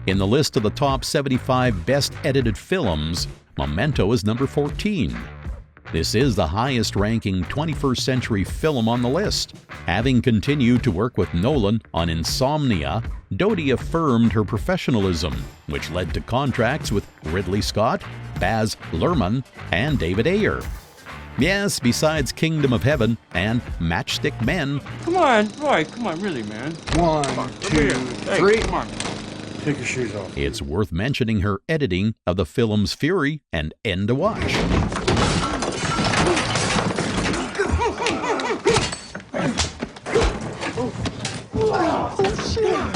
In the list of the top 75 best edited films, Memento is number 14. This is the highest-ranking 21st century film on the list. Having continued to work with Nolan on Insomnia, Dede affirmed her professionalism, which led to contracts with Ridley Scott, Baz Luhrmann, and David Ayer. Yes, besides Kingdom of Heaven and Matchstick Men. Come on, Roy, come on, really, man. 1, 2, 3. Come on. Take your shoes off. It's worth mentioning her editing of the film's Fury and End to Watch.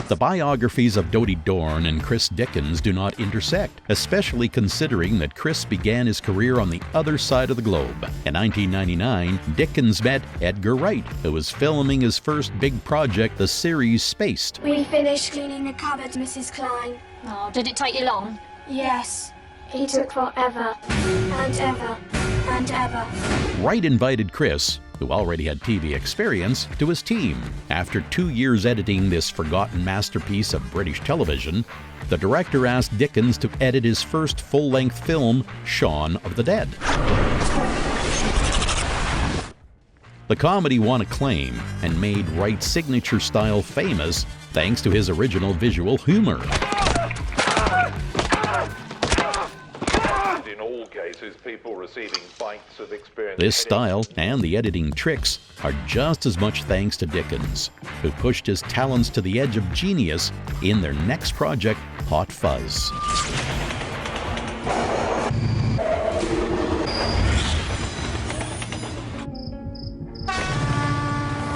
The biographies of Dede Dorn and Chris Dickens do not intersect, especially considering that Chris began his career on the other side of the globe. In 1999, Dickens met Edgar Wright, who was filming his first big project, the series Spaced. We finished cleaning the cupboards, Mrs. Klein. Oh, did it take you long? Yes. He took forever, and ever, and ever. Wright invited Chris, who already had TV experience, to his team. After 2 years editing this forgotten masterpiece of British television, the director asked Dickens to edit his first full-length film, Shaun of the Dead. The comedy won acclaim and made Wright's signature style famous thanks to his original visual humor. In all cases, people receiving bites of experience. This style and the editing tricks are just as much thanks to Dickens, who pushed his talents to the edge of genius in their next project, Hot Fuzz.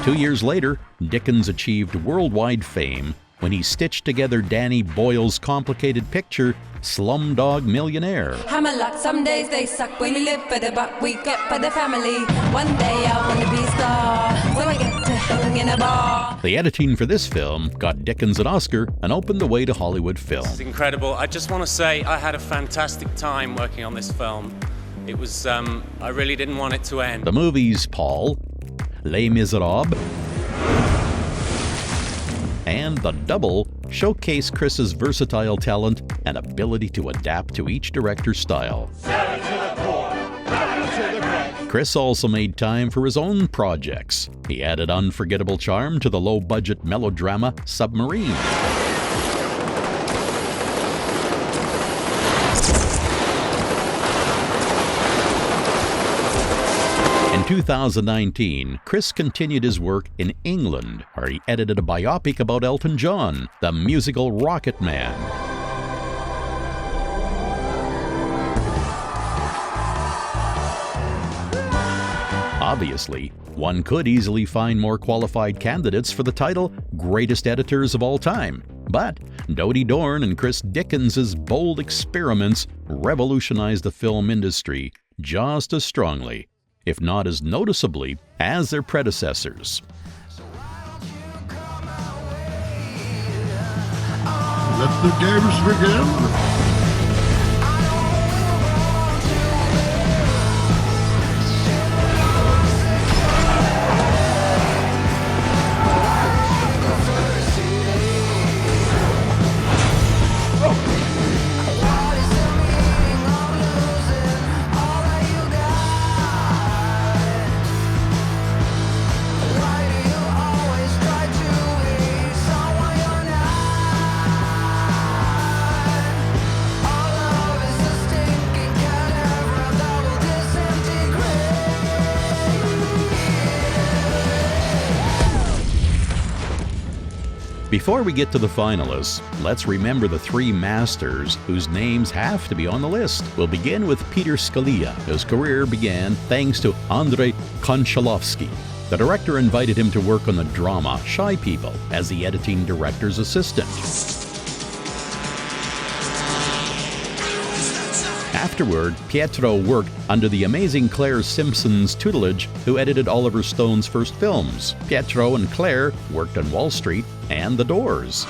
Two years later, Dickens achieved worldwide fame when he stitched together Danny Boyle's complicated picture, Slumdog Millionaire. Hammer luck, some days they suck. When we live for the buck, we get for the family. One day I want to be a star, so I get to hang in a bar. The editing for this film got Dickens an Oscar and opened the way to Hollywood film. It's incredible. I just want to say I had a fantastic time working on this film. It was, I really didn't want it to end. The movies Paul, Les Miserables, and The Double showcase Chris's versatile talent and ability to adapt to each director's style. Chris also made time for his own projects. He added unforgettable charm to the low-budget melodrama Submarine. In 2019, Chris continued his work in England, where he edited a biopic about Elton John, the musical Rocket Man. Obviously, one could easily find more qualified candidates for the title Greatest Editors of All Time, but Dede Dorn and Chris Dickens' bold experiments revolutionized the film industry just as strongly, if not as noticeably, as their predecessors. Let the games begin. Before we get to the finalists, let's remember the three masters whose names have to be on the list. We'll begin with Peter Scalia, whose career began thanks to Andrei Konchalovsky. The director invited him to work on the drama Shy People as the editing director's assistant. Afterward, Pietro worked under the amazing Claire Simpson's tutelage, who edited Oliver Stone's first films. Pietro and Claire worked on Wall Street and The Doors.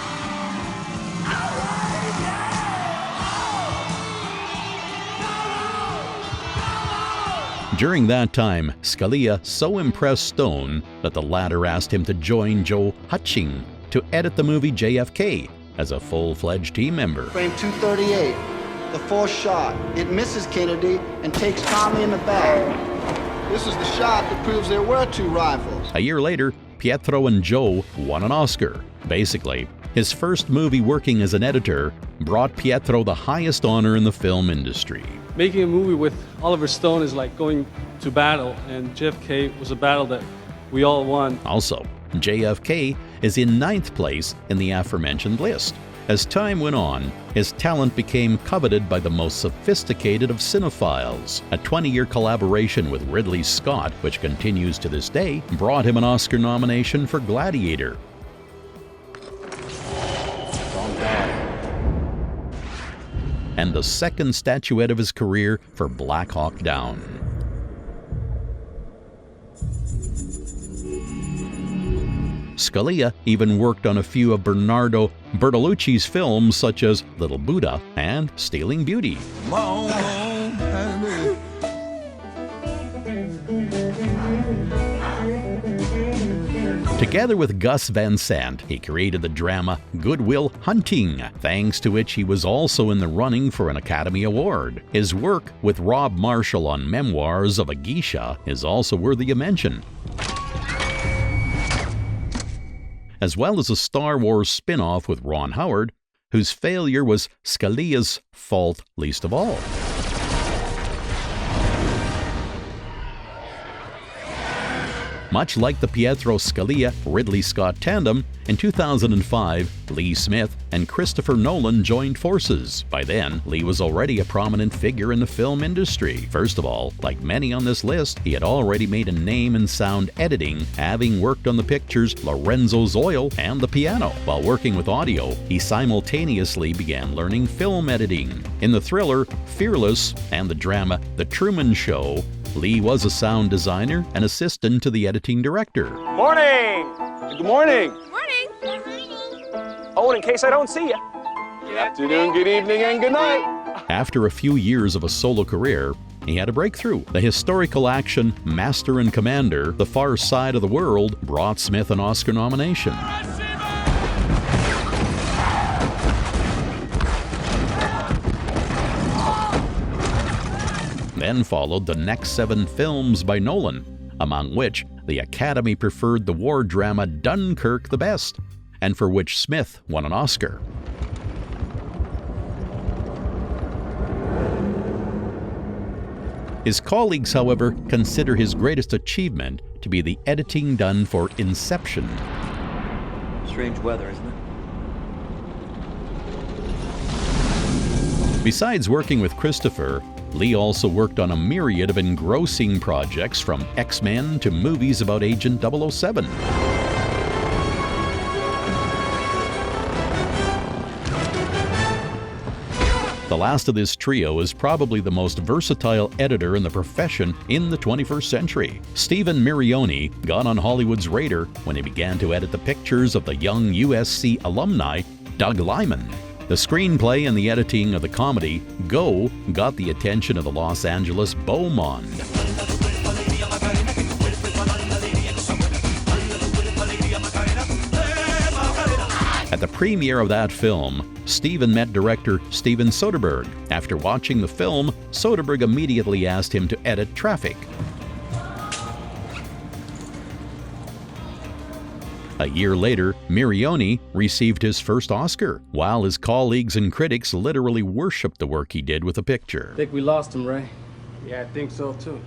During that time, Scalia so impressed Stone that the latter asked him to join Joe Hutching to edit the movie JFK as a full-fledged team member. Frame 238. the fourth shot. It misses Kennedy and takes Tommy in the back. This is the shot that proves there were two rifles. A year later, Pietro and Joe won an Oscar. Basically, his first movie working as an editor brought Pietro the highest honor in the film industry. Making a movie with Oliver Stone is like going to battle, and JFK was a battle that we all won. Also, JFK is in 9th place in the aforementioned list. As time went on, his talent became coveted by the most sophisticated of cinephiles. A 20-year collaboration with Ridley Scott, which continues to this day, brought him an Oscar nomination for Gladiator. And the second statuette of his career for Black Hawk Down. Scalia even worked on a few of Bernardo Bertolucci's films such as Little Buddha and Stealing Beauty. Together with Gus Van Sant, he created the drama Good Will Hunting, thanks to which he was also in the running for an Academy Award. His work with Rob Marshall on Memoirs of a Geisha is also worthy of mention, as well as a Star Wars spin-off with Ron Howard, whose failure was Scalia's fault least of all. Much like the Pietro Scalia-Ridley Scott tandem, in 2005, Lee Smith and Christopher Nolan joined forces. By then, Lee was already a prominent figure in the film industry. First of all, like many on this list, he had already made a name in sound editing, having worked on the pictures Lorenzo's Oil and The Piano. While working with audio, he simultaneously began learning film editing. In the thriller Fearless and the drama The Truman Show, Lee was a sound designer and assistant to the editing director. Morning! Good morning. Morning. Oh, and in case I don't see you. Good afternoon, good evening, and good night. After a few years of a solo career, he had a breakthrough. The historical action Master and Commander, The Far Side of the World, brought Smith an Oscar nomination. Then followed the next 7 films by Nolan, among which the Academy preferred the war drama Dunkirk the best, and for which Smith won an Oscar. His colleagues, however, consider his greatest achievement to be the editing done for Inception. Strange weather, isn't it? Besides working with Christopher, Lee also worked on a myriad of engrossing projects, from X-Men to movies about Agent 007. The last of this trio is probably the most versatile editor in the profession in the 21st century. Stephen Mirioni got on Hollywood's radar when he began to edit the pictures of the young USC alumni Doug Liman. The screenplay and the editing of the comedy Go got the attention of the Los Angeles beau monde. At the premiere of that film, Steven met director Steven Soderbergh. After watching the film, Soderbergh immediately asked him to edit Traffic. A year later, Mirioni received his first Oscar, while his colleagues and critics literally worshipped the work he did with the picture. I think we lost him, Ray. Yeah, I think so too.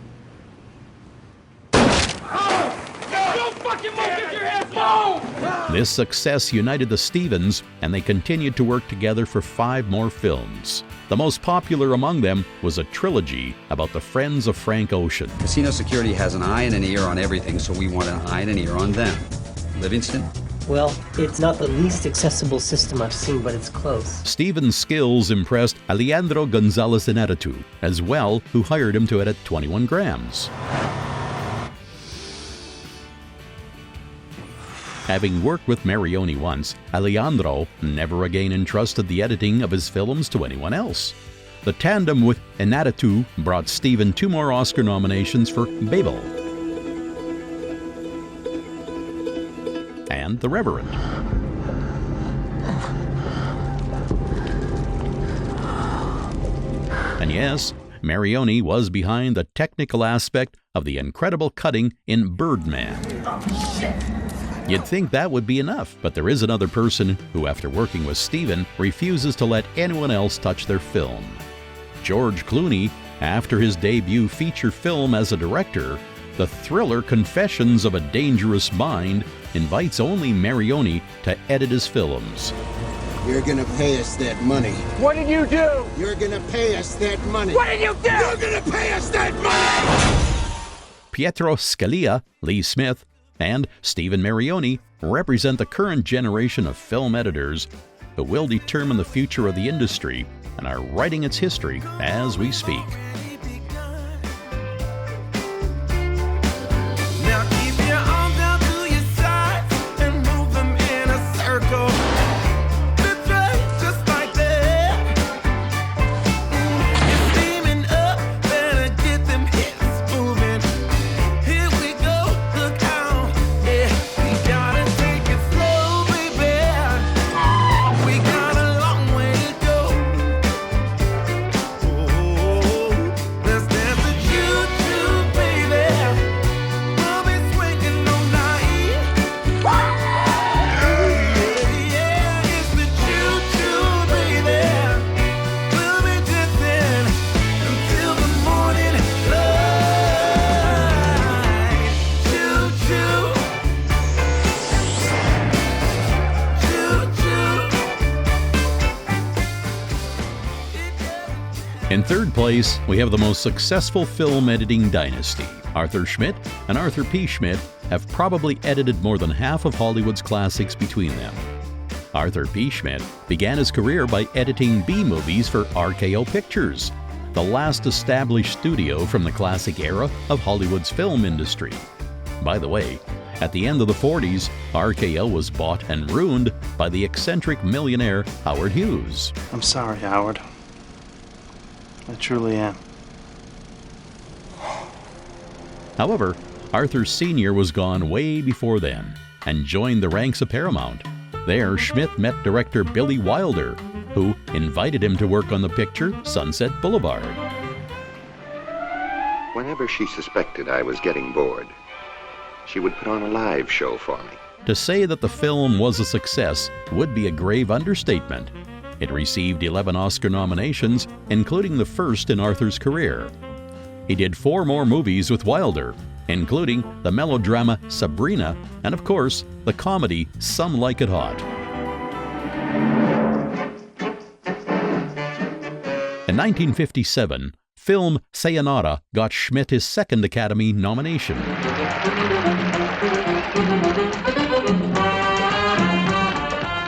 This success united the Stevens, and they continued to work together for 5 more films. The most popular among them was a trilogy about the Friends of Frank Ocean. Casino security has an eye and an ear on everything, so we want an eye and an ear on them. Livingston? Well, it's not the least accessible system I've seen, but it's close. Stevens' skills impressed Alejandro Gonzalez Inarritu as well, who hired him to edit 21 Grams. Having worked with Mirioni once, Alejandro never again entrusted the editing of his films to anyone else. The tandem with Inarritu brought Steven 2 more Oscar nominations for Babel and The Reverend. And yes, Mirioni was behind the technical aspect of the incredible cutting in Birdman. You'd think that would be enough, but there is another person who, after working with Steven, refuses to let anyone else touch their film. George Clooney, after his debut feature film as a director, the thriller Confessions of a Dangerous Mind, invites only Mirioni to edit his films. You're gonna pay us that money. What did you do? You're gonna pay us that money. What did you do? You're gonna pay us that money! Pietro Scalia, Lee Smith, and Stephen Mirioni represent the current generation of film editors who will determine the future of the industry and are writing its history as we speak. Now keep your arms down to your sides and move them in a circle. That's right, just like that. You're steaming up, better get them hips moving. Here we go, look out. Yeah, we gotta take it slow, baby. We got a long way to go. Oh, let's dance the choo-choo, baby. We'll be swinging all night. Yeah, it's the choo-choo, baby. We'll be dancing until the morning light. Choo-choo. In third place, we have the most successful film editing dynasty. Arthur Schmidt and Arthur P. Schmidt have probably edited more than half of Hollywood's classics between them. Arthur P. Schmidt began his career by editing B-movies for RKO Pictures, the last established studio from the classic era of Hollywood's film industry. By the way, at the end of the 40s, RKO was bought and ruined by the eccentric millionaire Howard Hughes. I'm sorry, Howard. I truly am. However, Arthur Sr. was gone way before then and joined the ranks of Paramount. There, Schmidt met director Billy Wilder, who invited him to work on the picture Sunset Boulevard. Whenever she suspected I was getting bored, she would put on a live show for me. To say that the film was a success would be a grave understatement. It received 11 Oscar nominations, including the first in Arthur's career. He did 4 more movies with Wilder, including the melodrama Sabrina and, of course, the comedy Some Like It Hot. In 1957, film Sayonara got Schmidt his second Academy nomination.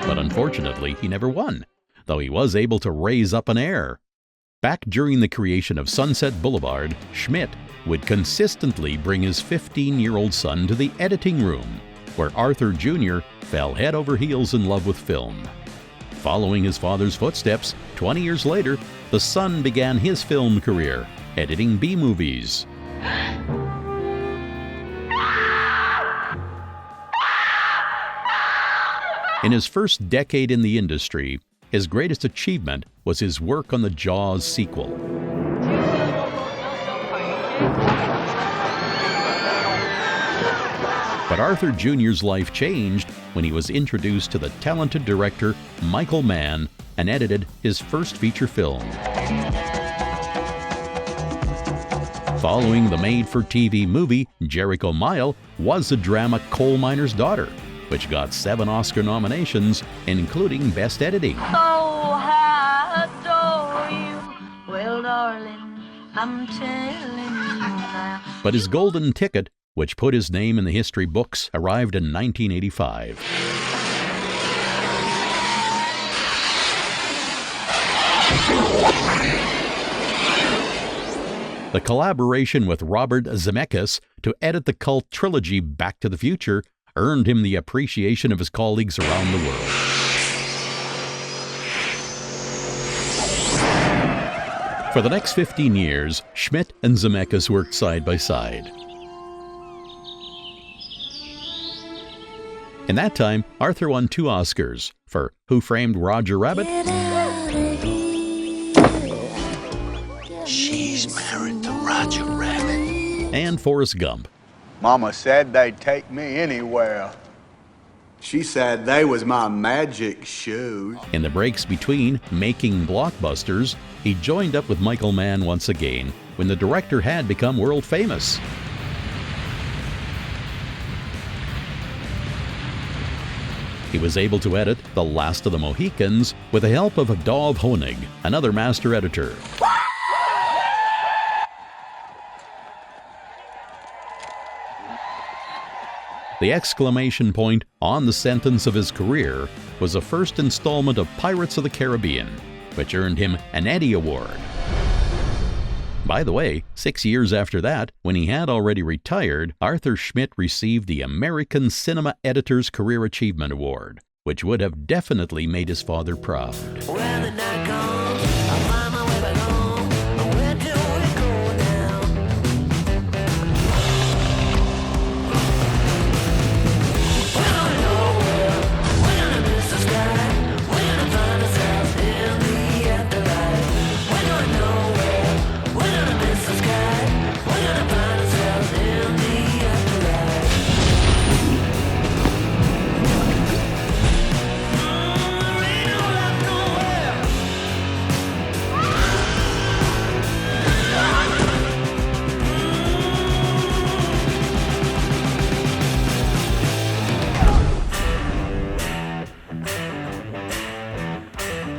But unfortunately, he never won, though he was able to raise up an heir. Back during the creation of Sunset Boulevard, Schmidt would consistently bring his 15-year-old son to the editing room, where Arthur Jr. fell head over heels in love with film. Following his father's footsteps, 20 years later, the son began his film career, editing B-movies. In his first decade in the industry, his greatest achievement was his work on the Jaws sequel. But Arthur Jr.'s life changed when he was introduced to the talented director Michael Mann and edited his first feature film. Following the made-for-TV movie Jericho Mile was the drama Coal Miner's Daughter, which got 7 Oscar nominations, including Best Editing. Oh, I adore you. Well, darling, I'm telling you now. But his golden ticket, which put his name in the history books, arrived in 1985. The collaboration with Robert Zemeckis to edit the cult trilogy Back to the Future earned him the appreciation of his colleagues around the world. For the next 15 years, Schmidt and Zemeckis worked side by side. In that time, Arthur won 2 Oscars for Who Framed Roger Rabbit She's married to Roger Rabbit. And Forrest Gump. Mama said they'd take me anywhere. She said they was my magic shoes. In the breaks between making blockbusters, he joined up with Michael Mann once again when the director had become world famous. He was able to edit The Last of the Mohicans with the help of Dov Honig, another master editor. The exclamation point on the sentence of his career was the first installment of Pirates of the Caribbean, which earned him an Eddie Award. By the way, 6 years after that, when he had already retired, Arthur Schmidt received the American Cinema Editors Career Achievement Award, which would have definitely made his father proud.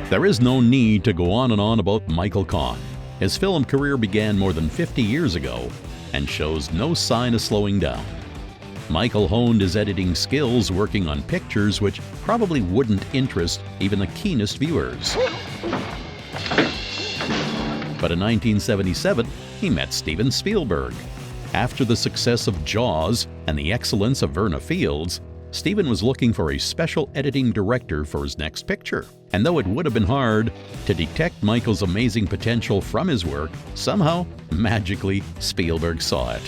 There is no need to go on and on about Michael Kahn. His film career began more than 50 years ago and shows no sign of slowing down. Michael honed his editing skills working on pictures which probably wouldn't interest even the keenest viewers. But in 1977, he met Steven Spielberg. After the success of Jaws and the excellence of Werner Fields, Steven was looking for a special editing director for his next picture. And though it would have been hard to detect Michael's amazing potential from his work, somehow, magically, Spielberg saw it.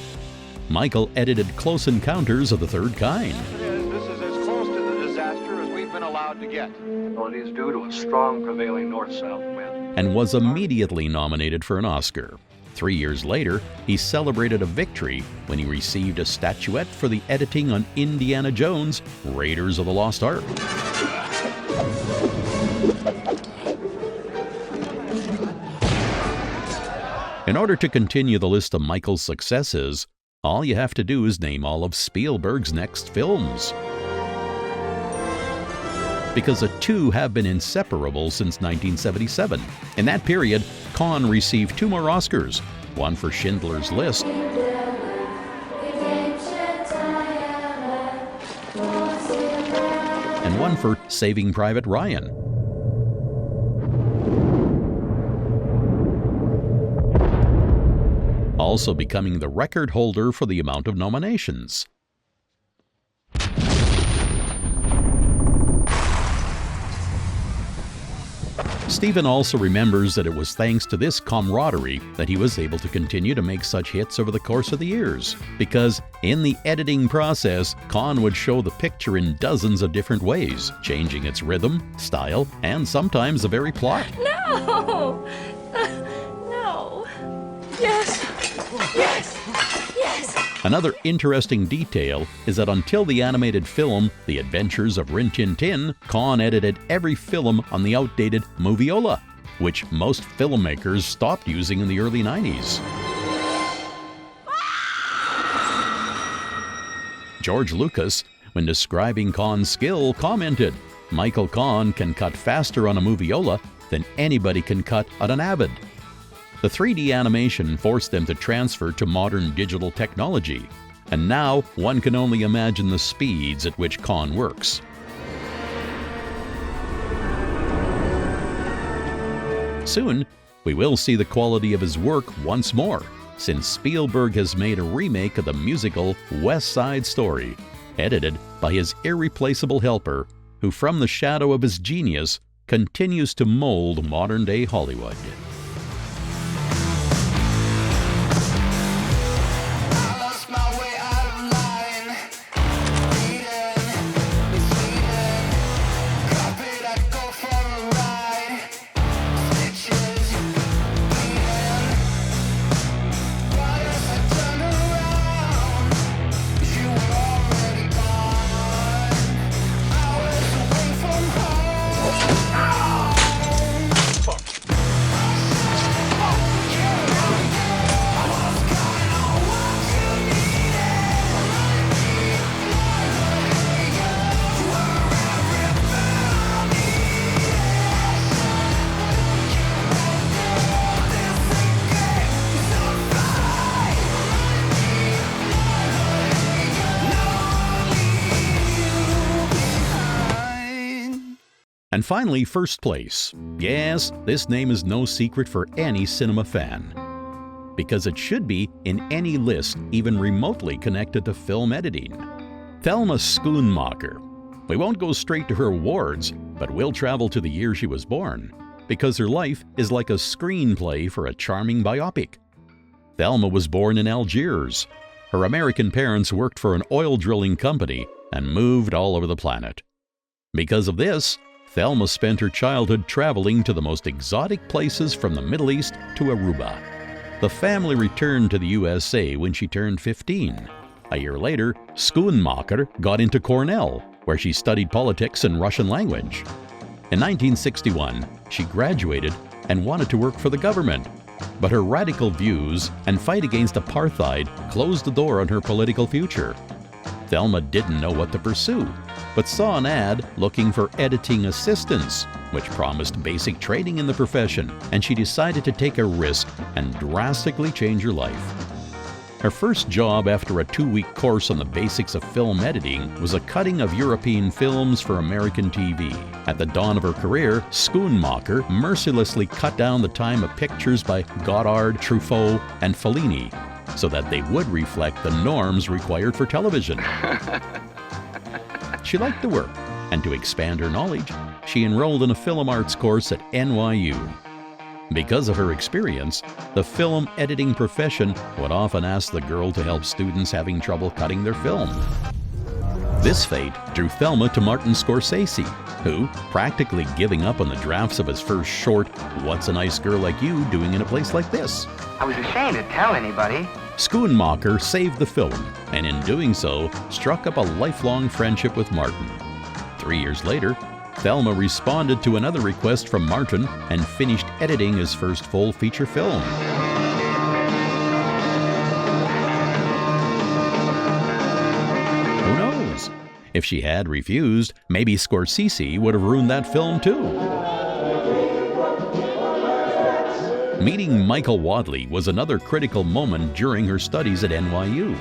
Michael edited Close Encounters of the Third Kind. This is as close to the disaster as we've been allowed to get. Well, it is due to a strong prevailing north-south wind. And was immediately nominated for an Oscar. 3 years later, he celebrated a victory when he received a statuette for the editing on Indiana Jones, Raiders of the Lost Ark. In order to continue the list of Michael's successes, all you have to do is name all of Spielberg's next films. Because the two have been inseparable since 1977. In that period, Kahn received 2 more Oscars, one for Schindler's List and one for Saving Private Ryan. Also becoming the record holder for the amount of nominations. Steven also remembers that it was thanks to this camaraderie that he was able to continue to make such hits over the course of the years. Because in the editing process, Kahn would show the picture in dozens of different ways, changing its rhythm, style, and sometimes the very plot. No! No. Yes. Yes. Yes. Another interesting detail is that until the animated film The Adventures of Rin Tin Tin, Kahn edited every film on the outdated Moviola, which most filmmakers stopped using in the early 90s. George Lucas, when describing Kahn's skill, commented, "Michael Kahn can cut faster on a Moviola than anybody can cut on an Avid." The 3D animation forced them to transfer to modern digital technology, and now one can only imagine the speeds at which Kahn works. Soon, we will see the quality of his work once more, since Spielberg has made a remake of the musical West Side Story, edited by his irreplaceable helper, who from the shadow of his genius continues to mold modern-day Hollywood. And finally, first place. Yes, this name is no secret for any cinema fan, because it should be in any list even remotely connected to film editing. Thelma Schoonmaker. We won't go straight to her awards, but we'll travel to the year she was born, because her life is like a screenplay for a charming biopic. Thelma was born in Algiers. Her American parents worked for an oil drilling company and moved all over the planet. Because of this, Thelma spent her childhood traveling to the most exotic places from the Middle East to Aruba. The family returned to the USA when she turned 15. A year later, Schoonmaker got into Cornell, where she studied politics and Russian language. In 1961, she graduated and wanted to work for the government, but her radical views and fight against apartheid closed the door on her political future. Thelma didn't know what to pursue, but saw an ad looking for editing assistants, which promised basic training in the profession, and she decided to take a risk and drastically change her life. Her first job after a 2-week course on the basics of film editing was a cutting of European films for American TV. At the dawn of her career, Schoonmaker mercilessly cut down the time of pictures by Godard, Truffaut, and Fellini, so that they would reflect the norms required for television. She liked the work, and to expand her knowledge, she enrolled in a film arts course at NYU. Because of her experience, the film editing profession would often ask the girl to help students having trouble cutting their film. This fate drew Thelma to Martin Scorsese, who, practically giving up on the drafts of his first short, "What's a Nice Girl Like You Doing in a Place Like This?" I was ashamed to tell anybody. Schoonmaker saved the film, and in doing so, struck up a lifelong friendship with Martin. 3 years later, Thelma responded to another request from Martin and finished editing his first full feature film. Who knows? If she had refused, maybe Scorsese would have ruined that film too. Meeting Michael Wadley was another critical moment during her studies at NYU.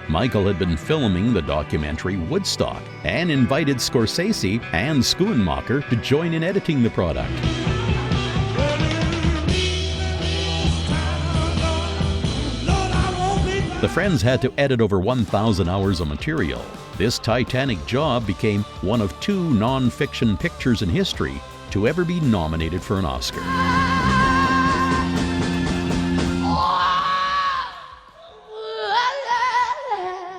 Michael had been filming the documentary Woodstock and invited Scorsese and Schoonmaker to join in editing the product. The friends had to edit over 1,000 hours of material. This titanic job became one of 2 non-fiction pictures in history to ever be nominated for an Oscar.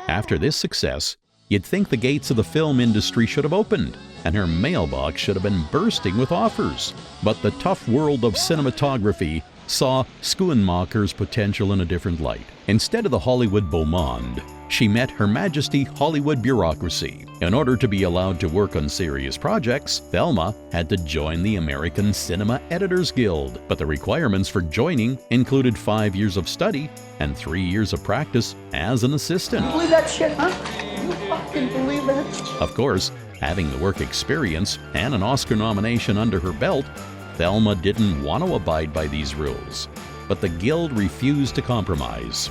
After this success, you'd think the gates of the film industry should have opened, and her mailbox should have been bursting with offers. But the tough world of cinematography saw Schoonmaker's potential in a different light. Instead of the Hollywood beau monde, she met Her Majesty Hollywood bureaucracy. In order to be allowed to work on serious projects, Thelma had to join the American Cinema Editors Guild, but the requirements for joining included 5 years of study and 3 years of practice as an assistant. You believe that shit, huh? You fucking believe that? Of course, having the work experience and an Oscar nomination under her belt, Thelma didn't want to abide by these rules, but the Guild refused to compromise.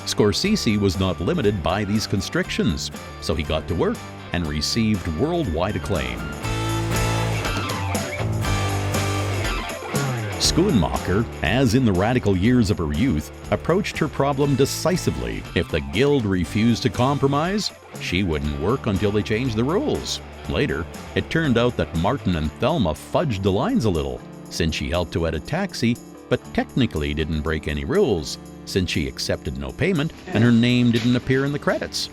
Scorsese was not limited by these constrictions, so he got to work and received worldwide acclaim. Schoonmaker, as in the radical years of her youth, approached her problem decisively. If the Guild refused to compromise, she wouldn't work until they changed the rules. Later, it turned out that Martin and Thelma fudged the lines a little, since she helped to edit Taxi, but technically didn't break any rules, since she accepted no payment and her name didn't appear in the credits.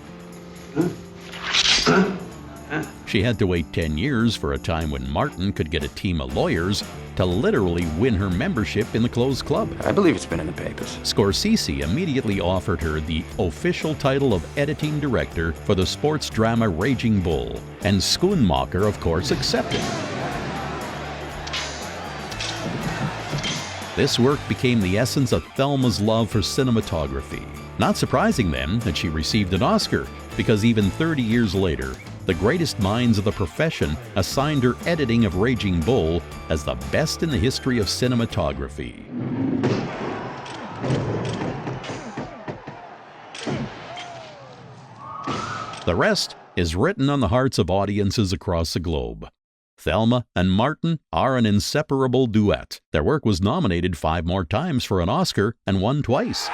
She had to wait 10 years for a time when Martin could get a team of lawyers to literally win her membership in the closed club. I believe it's been in the papers. Scorsese immediately offered her the official title of editing director for the sports drama Raging Bull, and Schoonmaker, of course, accepted. This work became the essence of Thelma's love for cinematography. Not surprising then that she received an Oscar, because even 30 years later, the greatest minds of the profession assigned her editing of Raging Bull as the best in the history of cinematography. The rest is written on the hearts of audiences across the globe. Thelma and Martin are an inseparable duet. Their work was nominated 5 more times for an Oscar and won twice.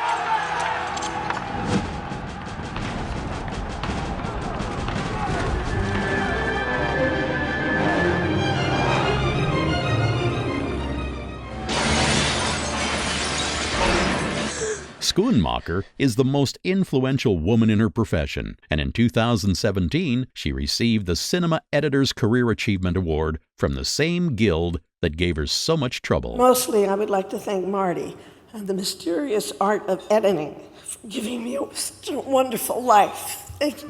Schoonmaker is the most influential woman in her profession, and in 2017 she received the Cinema Editor's Career Achievement Award from the same guild that gave her so much trouble. Mostly, I would like to thank Marty and the mysterious art of editing for giving me such a wonderful life. Thank you.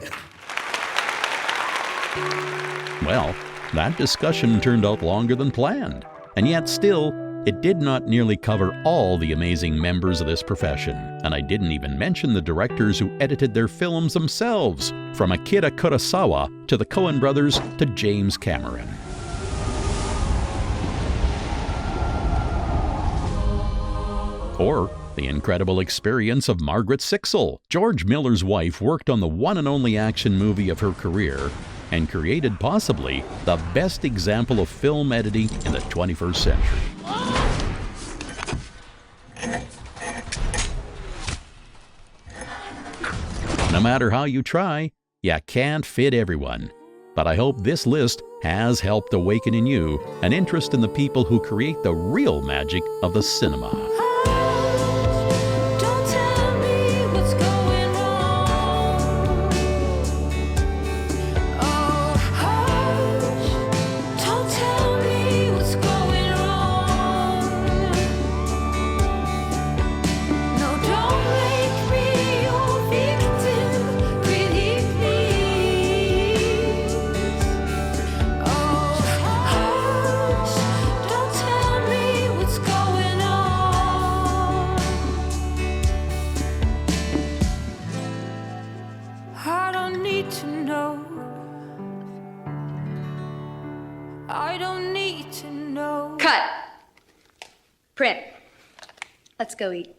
Well, that discussion turned out longer than planned, and yet still, it did not nearly cover all the amazing members of this profession, and I didn't even mention the directors who edited their films themselves, from Akira Kurosawa to the Coen brothers to James Cameron. Or the incredible experience of Margaret Sicksel. George Miller's wife worked on the one and only action movie of her career and created possibly the best example of film editing in the 21st century. No matter how you try, you can't fit everyone. But I hope this list has helped awaken in you an interest in the people who create the real magic of the cinema. Cut. Print. Let's go eat.